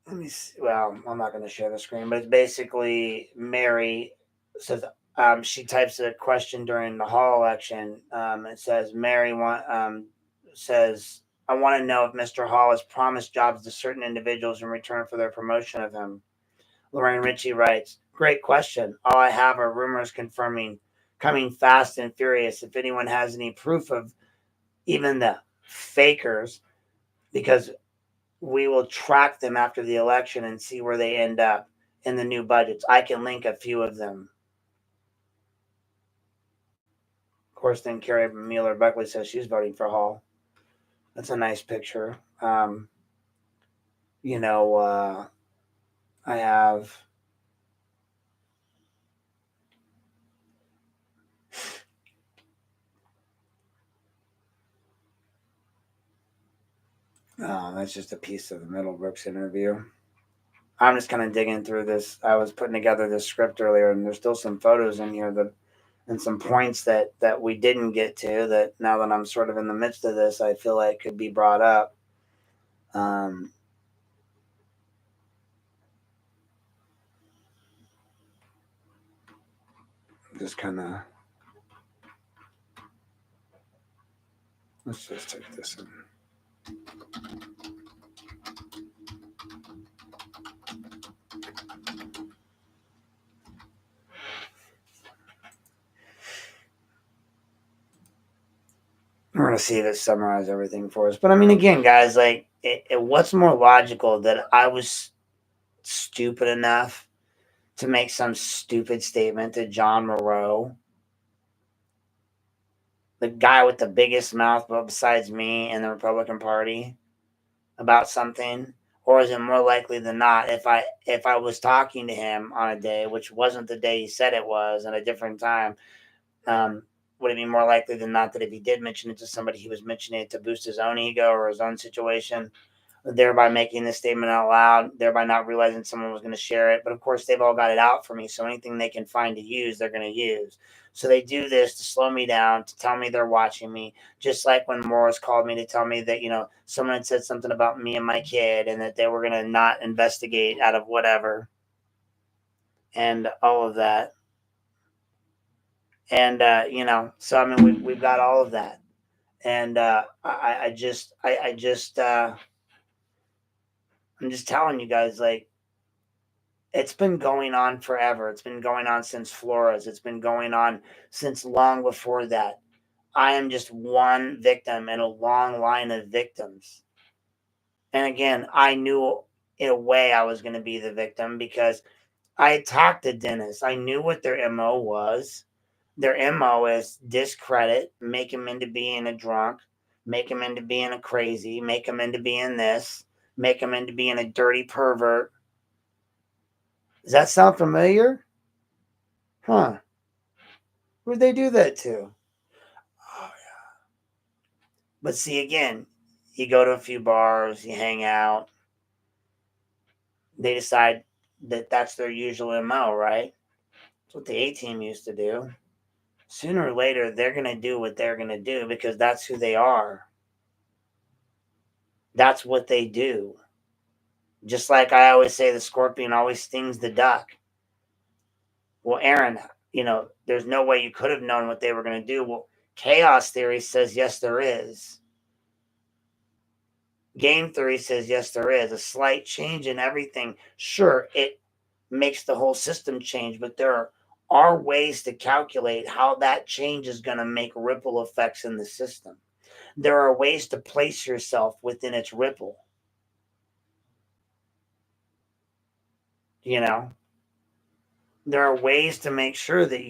me see. Well, I'm not going to share the screen, but it's basically Mary says, she types a question during the Hall election. It says, says, I want to know if Mr. Hall has promised jobs to certain individuals in return for their promotion of him. Lorain Ritchie writes, great question. All I have are rumors coming fast and furious. If anyone has any proof of even the fakers, because we will track them after the election and see where they end up in the new budgets. I can link a few of them. Of course, then Carrie Mueller Buckley says she's voting for Hall. That's a nice picture. You know, I have. That's just a piece of the Middlebrooks interview. I'm just kind of digging through this. I was putting together this script earlier, and there's still some photos in here that, and some points that we didn't get to. That now that I'm sort of in the midst of this, I feel like could be brought up. Just kind of. Let's just take this in. We're going to see if it summarizes everything for us. But I mean, again, guys, like, what's more logical that I was stupid enough to make some stupid statement to John Moreau, the guy with the biggest mouth besides me in the Republican Party, about something? Or is it more likely than not, if I was talking to him on a day, which wasn't the day he said it was, at a different time, would it be more likely than not that if he did mention it to somebody, he was mentioning it to boost his own ego or his own situation, thereby making this statement out loud, thereby not realizing someone was going to share it? But of course, they've all got it out for me, so anything they can find to use, they're going to use. So they do this to slow me down, to tell me they're watching me, just like when Morris called me to tell me that, someone had said something about me and my kid, and that they were going to not investigate out of whatever, and all of that. And so I mean, we've got all of that. And I'm just telling you guys, like, it's been going on forever. It's been going on since Flores. It's been going on since long before that. I am just one victim in a long line of victims. And again, I knew in a way I was going to be the victim, because I had talked to Dennis. I knew what their MO was. Their MO is discredit, make him into being a drunk, make him into being a crazy, make him into being this, make him into being a dirty pervert. Does that sound familiar? Huh. Who'd they do that to? Oh, yeah. But see, again, you go to a few bars, you hang out, they decide that that's their usual MO, right? That's what the A-team used to do. Sooner or later, they're going to do what they're going to do, because that's who they are. That's what they do. Just like I always say, the scorpion always stings the duck. Well, Aaron, there's no way you could have known what they were going to do. Well, chaos theory says, yes, there is. Game theory says, yes, there is. A slight change in everything, sure, it makes the whole system change, but there are ways to calculate how that change is going to make ripple effects in the system. There are ways to place yourself within its ripple. There are ways to make sure that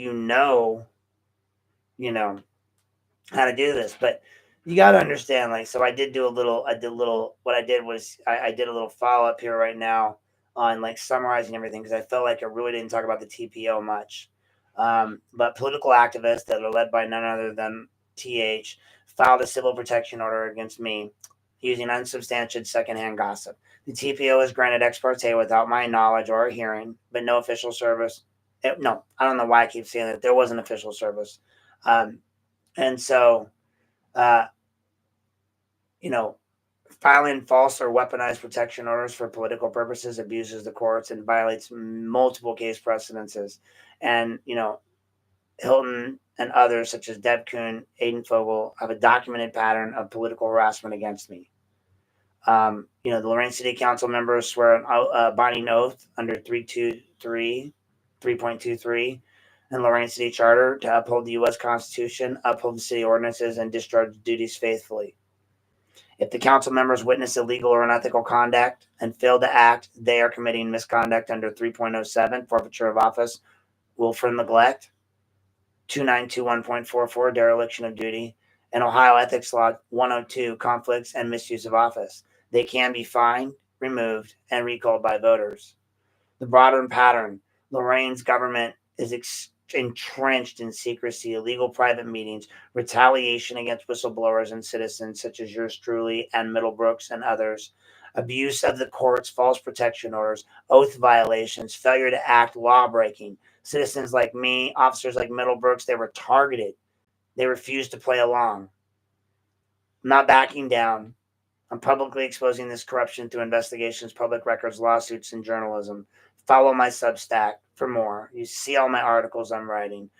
how to do this. But you got to understand, like, so what I did was I did a little follow up here right now on, like, summarizing everything, because I felt like I really didn't talk about the TPO much. But political activists that are led by none other than TH filed a civil protection order against me using unsubstantiated secondhand gossip. The TPO is granted ex parte without my knowledge or hearing, but no official service. No, I don't know why I keep saying that. There was an official service. And so, uh, filing false or weaponized protection orders for political purposes abuses the courts and violates multiple case precedences. And, Hilton and others, such as Deb Kuhn, Aiden Fogel, have a documented pattern of political harassment against me. The Lorain City Council members swear a binding oath under 3.23 and Lorain City Charter to uphold the U.S. Constitution, uphold the city ordinances, and discharge duties faithfully. If the council members witness illegal or unethical conduct and fail to act, they are committing misconduct under 3.07, forfeiture of office, willful neglect, 2921.44, dereliction of duty, and Ohio Ethics Law 102, conflicts and misuse of office. They can be fined, removed, and recalled by voters. The broader pattern: Lorain's government is entrenched in secrecy, illegal private meetings, retaliation against whistleblowers and citizens such as yours truly and Middlebrooks and others, abuse of the courts, false protection orders, oath violations, failure to act, law breaking. Citizens like me, officers like Middlebrooks, they were targeted. They refused to play along. I'm not backing down. I'm publicly exposing this corruption through investigations, public records, lawsuits, and journalism. Follow my Substack for more. You see all my articles I'm writing.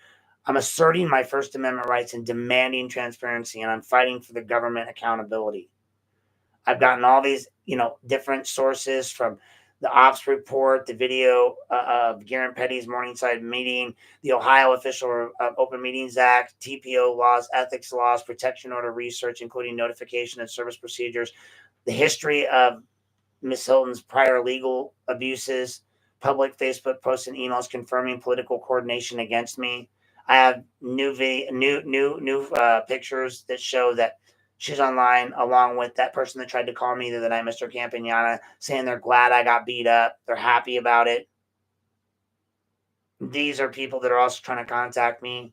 I'm asserting my First Amendment rights and demanding transparency, and I'm fighting for the government accountability. I've gotten all these, different sources from the ops report, the video of Garen Petty's Morningside meeting, the Ohio Official Open Meetings Act, TPO laws, ethics laws, protection order research, including notification and service procedures, the history of Ms. Hilton's prior legal abuses, public Facebook posts and emails confirming political coordination against me. I have new pictures that show that she's online along with that person that tried to call me the other night, Mr. Campagnana, saying they're glad I got beat up. They're happy about it. These are people that are also trying to contact me.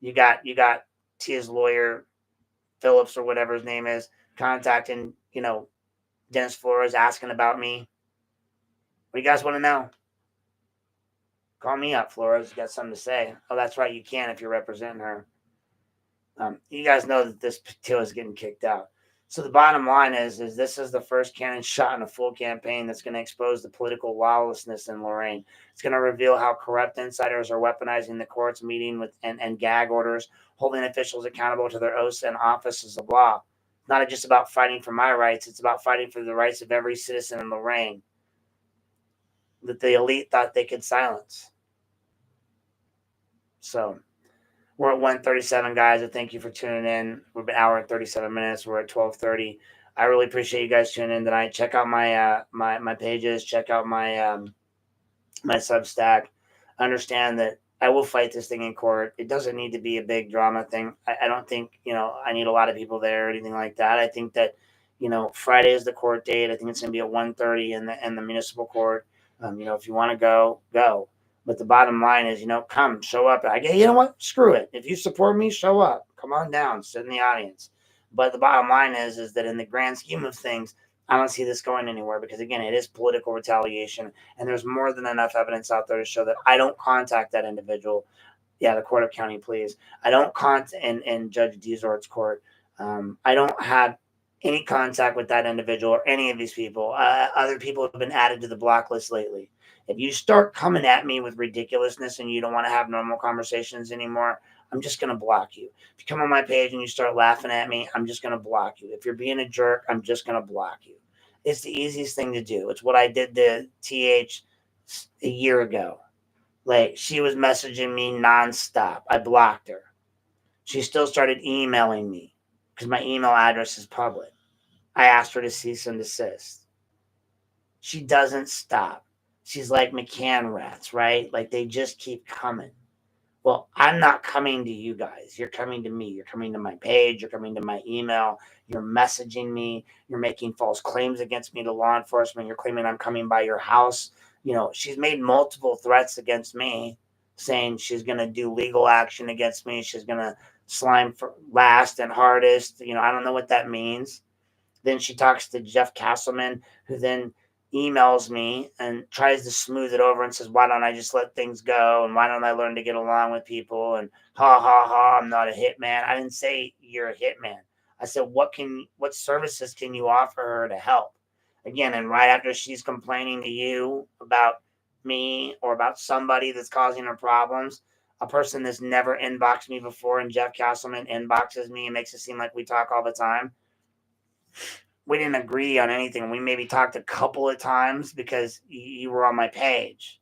You got Tia's lawyer, Phillips or whatever his name is, contacting, Dennis Flores, asking about me. What do you guys want to know? Call me up, Flores. You got something to say? Oh, that's right. You can if you're representing her. You guys know that this Teal is getting kicked out. So the bottom line is this is the first cannon shot in a full campaign that's going to expose the political lawlessness in Lorain. It's going to reveal how corrupt insiders are weaponizing the courts, meeting with and gag orders, holding officials accountable to their oaths and offices of law. It's not just about fighting for my rights. It's about fighting for the rights of every citizen in Lorain that the elite thought they could silence. So we're at 1:37, guys. I thank you for tuning in. We're an hour and 37 minutes. We're at 12:30. I really appreciate you guys tuning in tonight. Check out my my pages. Check out my my Substack. Understand that I will fight this thing in court. It doesn't need to be a big drama thing. I don't think I need a lot of people there or anything like that. I think that Friday is the court date. I think it's going to be at 1:30 in the municipal court. If you want to go, go. But the bottom line is, come, show up. You know what? Screw it. If you support me, show up. Come on down, sit in the audience. But the bottom line is that in the grand scheme of things, I don't see this going anywhere because, again, it is political retaliation. And there's more than enough evidence out there to show that I don't contact that individual. Yeah, the court of county, please. I don't contact in Judge Dezort's court. I don't have any contact with that individual or any of these people. Other people have been added to the block list lately. If you start coming at me with ridiculousness and you don't want to have normal conversations anymore, I'm just going to block you. If you come on my page and you start laughing at me, I'm just going to block you. If you're being a jerk, I'm just going to block you. It's the easiest thing to do. It's what I did to TH a year ago. Like, she was messaging me nonstop. I blocked her. She still started emailing me because my email address is public. I asked her to cease and desist. She doesn't stop. She's like McCann rats, right? Like, they just keep coming. Well, I'm not coming to you guys. You're coming to me. You're coming to my page. You're coming to my email. You're messaging me. You're making false claims against me to law enforcement. You're claiming I'm coming by your house. She's made multiple threats against me, saying she's going to do legal action against me. She's going to slime for last and hardest. I don't know what that means. Then she talks to Jeff Castleman, who then emails me and tries to smooth it over and says, why don't I just let things go? And why don't I learn to get along with people? And ha, ha, ha, I'm not a hitman. I didn't say you're a hitman. I said, what services can you offer her to help? Again, and right after she's complaining to you about me or about somebody that's causing her problems, a person that's never inboxed me before, and Jeff Castleman inboxes me and makes it seem like we talk all the time. We didn't agree on anything. We maybe talked a couple of times because you were on my page,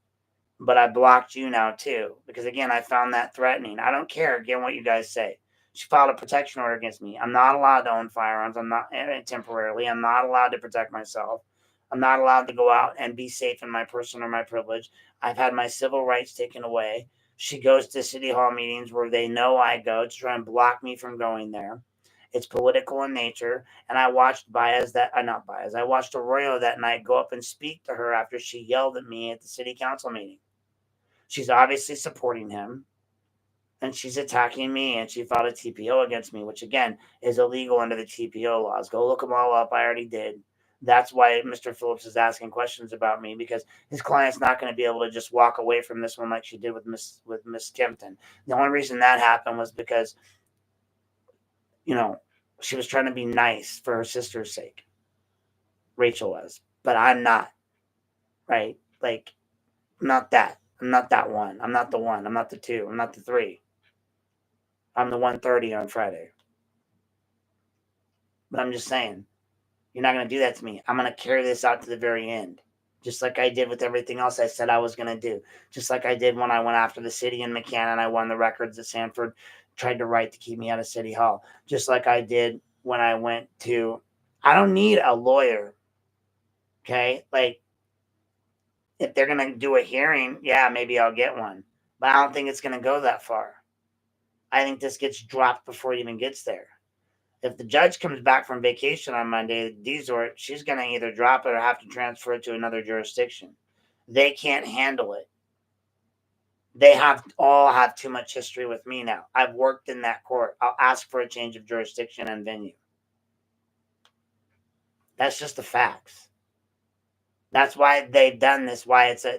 but I blocked you now too. Because again, I found that threatening. I don't care again what you guys say. She filed a protection order against me. I'm not allowed to own firearms. I'm not temporarily. I'm not allowed to protect myself. I'm not allowed to go out and be safe in my person or my privilege. I've had my civil rights taken away. She goes to city hall meetings where they know I go to try and block me from going there. It's political in nature. And I watched not Baez, I watched Arroyo that night go up and speak to her after she yelled at me at the city council meeting. She's obviously supporting him. And she's attacking me, and she filed a TPO against me, which again is illegal under the TPO laws. Go look them all up. I already did. That's why Mr. Phillips is asking questions about me, because his client's not going to be able to just walk away from this one like she did with Miss Kempton. The only reason that happened was because, she was trying to be nice for her sister's sake. Rachel was, but I'm not. Right? Like, I'm not that. I'm not that one. I'm not the one. I'm not the two. I'm not the three. I'm the 130 on Friday. But I'm just saying, you're not going to do that to me. I'm going to carry this out to the very end, just like I did with everything else I said I was going to do, just like I did when I went after the city in McCann and I won the records that Sanford tried to write to keep me out of City Hall, just like I did when I went to, I don't need a lawyer, okay? Like, if they're going to do a hearing, yeah, maybe I'll get one, but I don't think it's going to go that far. I think this gets dropped before it even gets there. If the judge comes back from vacation on Monday, Dezort, she's going to either drop it or have to transfer it to another jurisdiction. They can't handle it. They all have too much history with me now. I've worked in that court. I'll ask for a change of jurisdiction and venue. That's just the facts. That's why they've done this.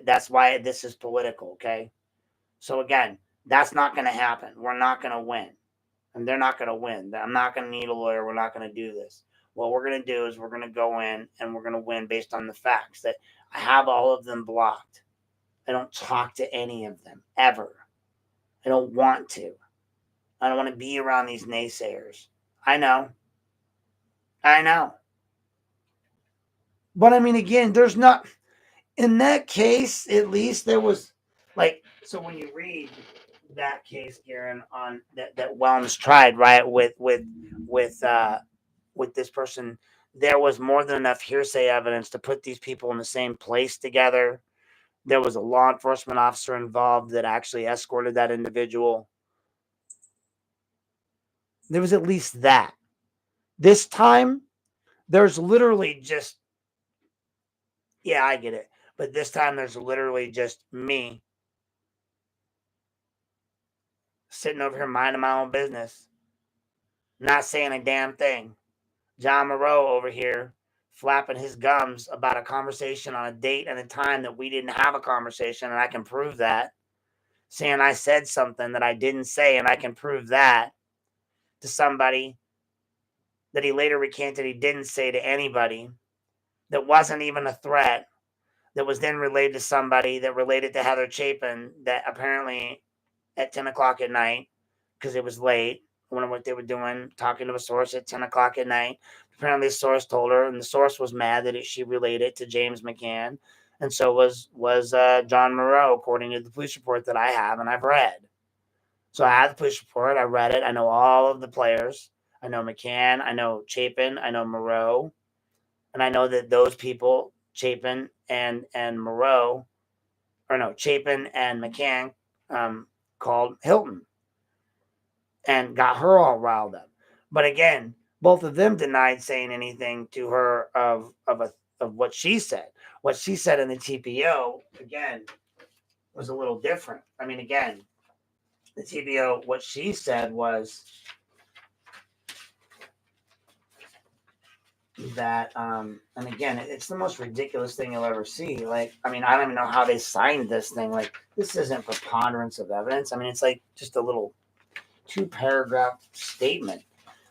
That's why this is political, okay? So again, that's not going to happen. We're not going to win. And they're not going to win. I'm not going to need a lawyer. We're not going to do this. What we're going to do is we're going to go in and we're going to win based on the facts that I have all of them blocked. I don't talk to any of them ever. I don't want to. I don't want to be around these naysayers. I know. But I mean, again, there's not, in that case, at least there was so when you read that case, Garen, on that Wellens tried, right, with this person, there was more than enough hearsay evidence to put these people in the same place together. There was a law enforcement officer involved that actually escorted that individual. There was at least that. This time, there's literally just, yeah, I get it. But this time, there's literally just me sitting over here minding my own business, not saying a damn thing. John Moreau over here flapping his gums about a conversation on a date and a time that we didn't have a conversation, and I can prove that. Saying I said something that I didn't say, and I can prove that to somebody that he later recanted he didn't say to anybody, that wasn't even a threat, that was then relayed to somebody that related to Heather Chapin, that apparently at 10 o'clock at night, because it was late, I wonder what they were doing, talking to a source at 10 o'clock at night. Apparently the source told her, and the source was mad that she relayed it to James McCann, and so was John Moreau, according to the police report that I have and I've read. So I have the police report, I read it, I know all of the players. I know McCann, I know Chapin, I know Moreau, and I know that those people, Chapin and Moreau, Chapin and McCann, called Hilton and got her all riled up. But again, both of them denied saying anything to her of what she said. What she said in the TPO, again, was a little different. I mean, again, the TPO, what she said was that, and again, it's the most ridiculous thing you'll ever see. Like, I mean, I don't even know how they signed this thing. Like, this isn't preponderance of evidence. I mean, it's like just a little 2-paragraph statement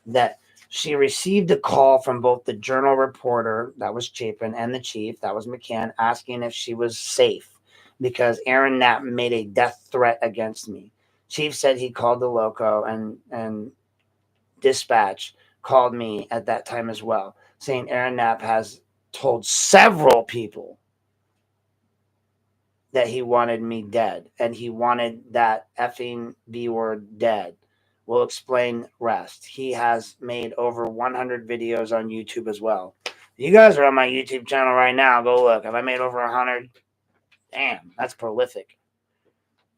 that she received a call from both the Journal reporter, that was Chapin, and the chief, that was McCann, asking if she was safe because Aaron Knapp made a death threat against me. Chief said he called the loco, and dispatch called me at that time as well, saying Aaron Knapp has told several people that he wanted me dead, and he wanted that effing B word dead, will explain rest. He has made over 100 videos on YouTube as well. You guys are on my YouTube channel right now. Go look. Have I made over 100? Damn, that's prolific.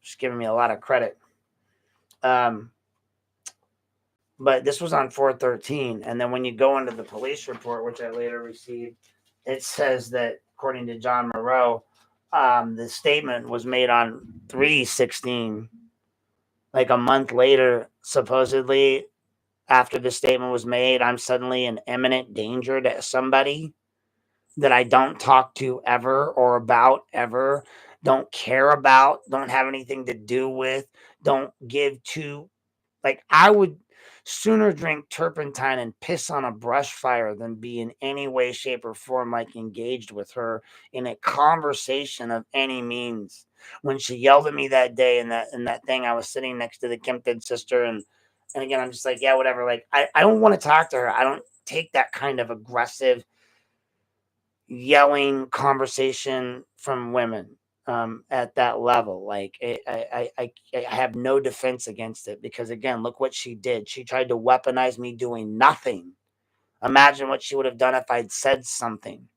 Just giving me a lot of credit. But this was on 4/13, and then when you go into the police report, which I later received, it says that according to John Moreau, the statement was made on 3/16, like a month later, supposedly. After the statement was made, I'm suddenly in imminent danger to somebody that I don't talk to ever or about ever, don't care about, don't have anything to do with, don't give to. Like, I would sooner drink turpentine and piss on a brush fire than be in any way, shape, or form like engaged with her in a conversation of any means. When she yelled at me that day in that thing, I was sitting next to the Kempton sister, and again, I'm just like, yeah, whatever. Like, I don't want to talk to her. I don't take that kind of aggressive yelling conversation from women at that level. Like, I have no defense against it, because again, look what she did. She tried to weaponize me doing nothing. Imagine what she would have done if I'd said something.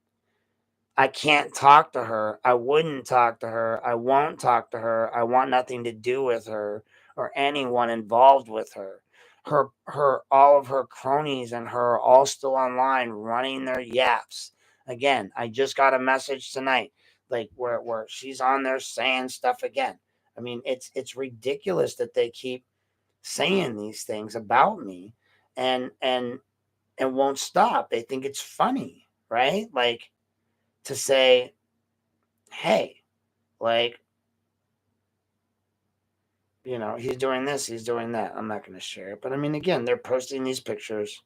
I can't talk to her. I wouldn't talk to her. I won't talk to her. I want nothing to do with her or anyone involved with her. All of her cronies and her are all still online running their yaps. Again, I just got a message tonight, like where she's on there saying stuff again. I mean, it's ridiculous that they keep saying these things about me, and won't stop. They think it's funny, right? Like, to say, hey, like, he's doing this, he's doing that. I'm not going to share it. But I mean, again, they're posting these pictures.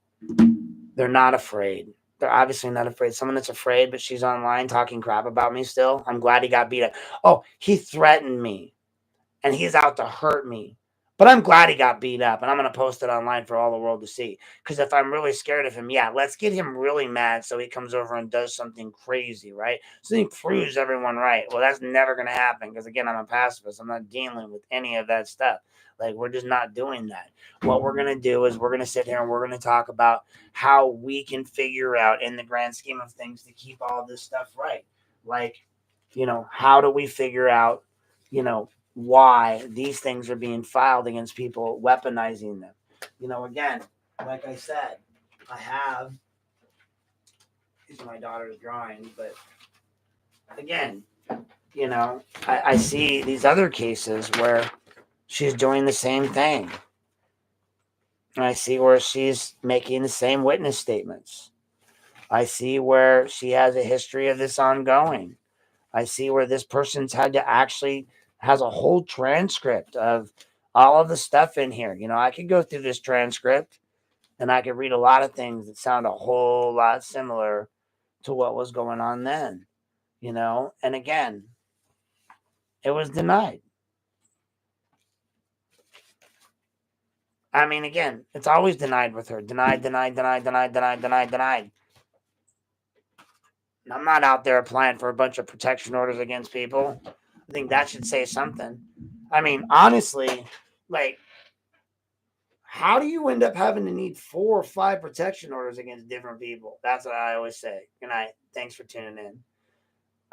They're not afraid. They're obviously not afraid. Someone that's afraid, but she's online talking crap about me still. I'm glad he got beat up. Oh, he threatened me and he's out to hurt me. But I'm glad he got beat up, and I'm going to post it online for all the world to see. Because if I'm really scared of him, yeah, let's get him really mad so he comes over and does something crazy, right? So he proves everyone right. Well, that's never going to happen, because, again, I'm a pacifist. I'm not dealing with any of that stuff. Like, we're just not doing that. What we're going to do is we're going to sit here and we're going to talk about how we can figure out, in the grand scheme of things, to keep all this stuff right. Like, how do we figure out, why these things are being filed against people, weaponizing them. Again, like I said, I have, these are my daughter's drawings, but again, I see these other cases where she's doing the same thing. And I see where she's making the same witness statements. I see where she has a history of this ongoing. I see where this person's had to actually has a whole transcript of all of the stuff in here. I could go through this transcript and I could read a lot of things that sound a whole lot similar to what was going on then, and again, it was denied. I mean, again, it's always denied with her. Denied, denied, denied, denied, denied, denied, denied. I'm not out there applying for a bunch of protection orders against people. I think that should say something. I mean, honestly, like, how do you end up having to need 4 or 5 protection orders against different people? That's what I always say. Good night. Thanks for tuning in.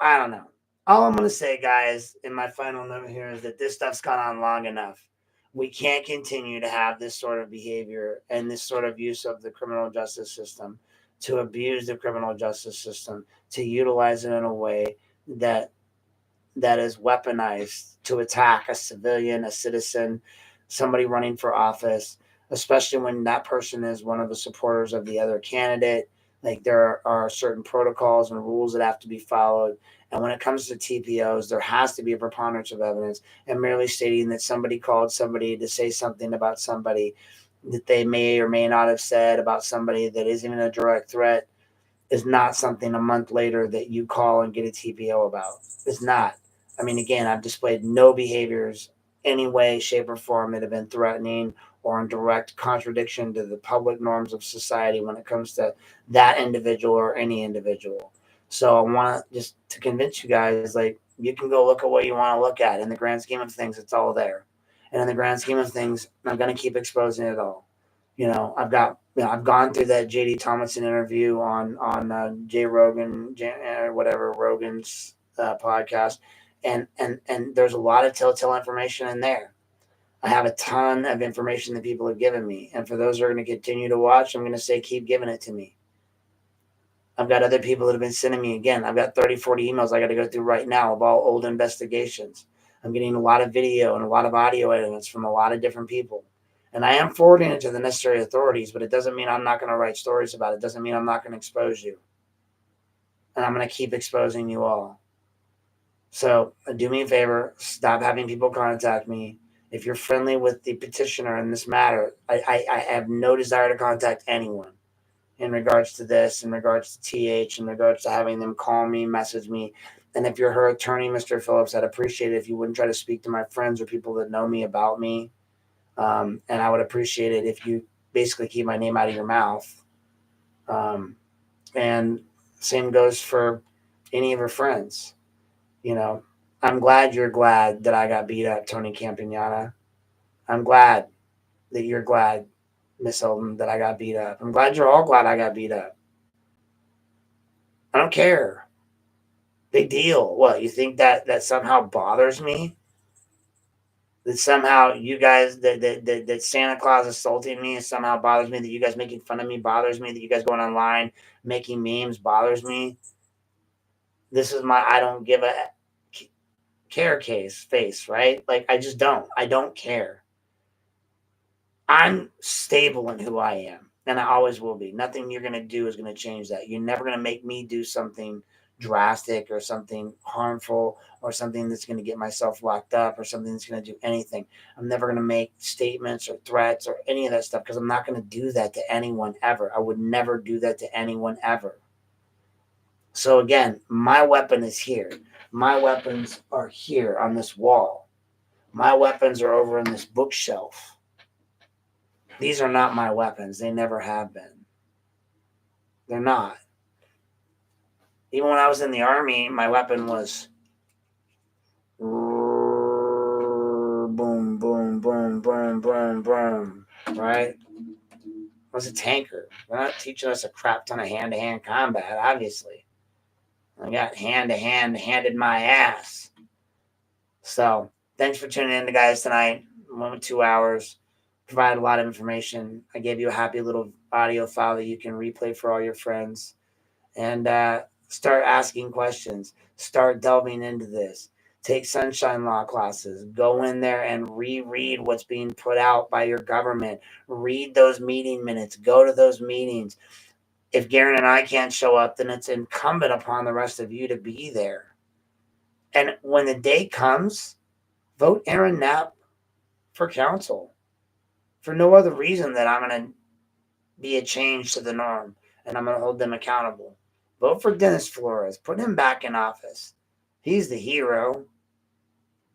I don't know. All I'm going to say, guys, in my final note here, is that this stuff's gone on long enough. We can't continue to have this sort of behavior and this sort of use of the criminal justice system to abuse the criminal justice system, to utilize it in a way that is weaponized to attack a civilian, a citizen, somebody running for office, especially when that person is one of the supporters of the other candidate. Like, there are certain protocols and rules that have to be followed. And when it comes to TPOs, there has to be a preponderance of evidence. And merely stating that somebody called somebody to say something about somebody that they may or may not have said about somebody that isn't even a direct threat is not something a month later that you call and get a TPO about. It's not. I mean, again, I've displayed no behaviors any way, shape, or form that have been threatening or in direct contradiction to the public norms of society when it comes to that individual or any individual. So I want just to convince you guys, like, you can go look at what you want to look at. In the grand scheme of things, it's all there. And in the grand scheme of things, I'm going to keep exposing it all. I've gone through that J.D. Thomason interview on Jay Rogan, or whatever Rogan's podcast, and there's a lot of telltale information in there. I have a ton of information that people have given me, and for those who are going to continue to watch, I'm going to say keep giving it to me. I've got other people that have been sending me, again, I've got 30, 40 emails I got to go through right now of all old investigations. I'm getting a lot of video and a lot of audio evidence from a lot of different people. And I am forwarding it to the necessary authorities, but it doesn't mean I'm not going to write stories about it. It doesn't mean I'm not going to expose you. And I'm going to keep exposing you all. So do me a favor, stop having people contact me. If you're friendly with the petitioner in this matter, I have no desire to contact anyone in regards to this, in regards to TH, in regards to having them call me, message me. And if you're her attorney, Mr. Phillips, I'd appreciate it if you wouldn't try to speak to my friends or people that know me about me. And I would appreciate it if you basically keep my name out of your mouth. And same goes for any of her friends. I'm glad you're glad that I got beat up, Tony Campagnana. I'm glad that you're glad, Miss Holden, that I got beat up. I'm glad you're all glad I got beat up. I don't care. Big deal. What, you think that somehow bothers me? That somehow you guys, that Santa Claus assaulting me somehow bothers me? That you guys making fun of me bothers me? That you guys going online making memes bothers me? This is my I don't give a care face, right? Like, I just don't. I don't care. I'm stable in who I am, and I always will be. Nothing you're going to do is going to change that. You're never going to make me do something drastic or something harmful or something that's going to get myself locked up or something that's going to do anything. I'm never going to make statements or threats or any of that stuff because I'm not going to do that to anyone ever. I would never do that to anyone ever. So again, my weapon is here. My weapons are here on this wall. My weapons are over in this bookshelf. These are not my weapons. They never have been. They're not. Even when I was in the Army, my weapon was boom, boom, boom, boom, boom, boom, right? I was a tanker. They're not teaching us a crap ton of hand-to-hand combat, obviously. I got hand-to-hand handed my ass. So, thanks for tuning in, guys, tonight. Went with 2 hours. Provided a lot of information. I gave you a happy little audio file that you can replay for all your friends. And start asking questions. Start delving into this. Take sunshine law classes. Go in there and reread what's being put out by your government. Read those meeting minutes. Go to those meetings. If Garen and I can't show up, then it's incumbent upon the rest of you to be there. And when the day comes, vote Aaron Knapp for council. For no other reason than I'm going to be a change to the norm, and I'm going to hold them accountable. Vote for Dennis Flores. Put him back in office. He's the hero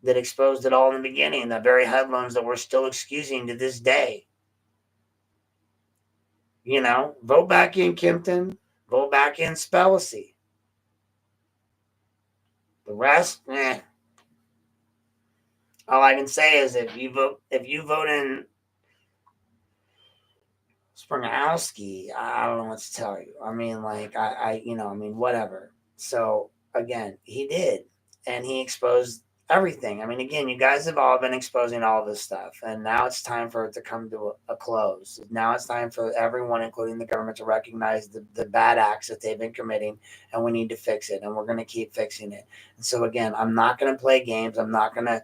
that exposed it all in the beginning, the very headlines that we're still excusing to this day. Vote back in Kempton. Vote back in Spellacy. The rest, all I can say is if you vote in Springowski, I don't know what to tell you. I mean, whatever. So again, he did, and he exposed everything. I mean, again, you guys have all been exposing all this stuff, and now it's time for it to come to a close. Now it's time for everyone, including the government, to recognize the bad acts that they've been committing, and we need to fix it, and we're going to keep fixing it. And so again, I'm not going to play games. I'm not going to,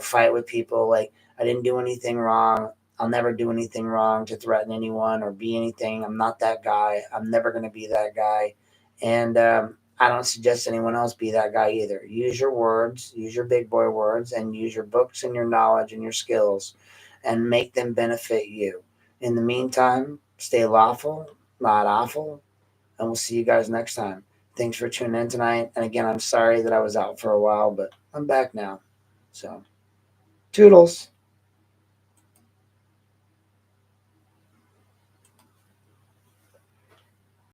fight with people like I didn't do anything wrong. I'll never do anything wrong to threaten anyone or be anything. I'm not that guy. I'm never going to be that guy. And I don't suggest anyone else be that guy either. Use your words, use your big boy words, and use your books and your knowledge and your skills and make them benefit you. In the meantime, stay lawful, not awful, and we'll see you guys next time. Thanks for tuning in tonight. And again, I'm sorry that I was out for a while, but I'm back now. So, toodles.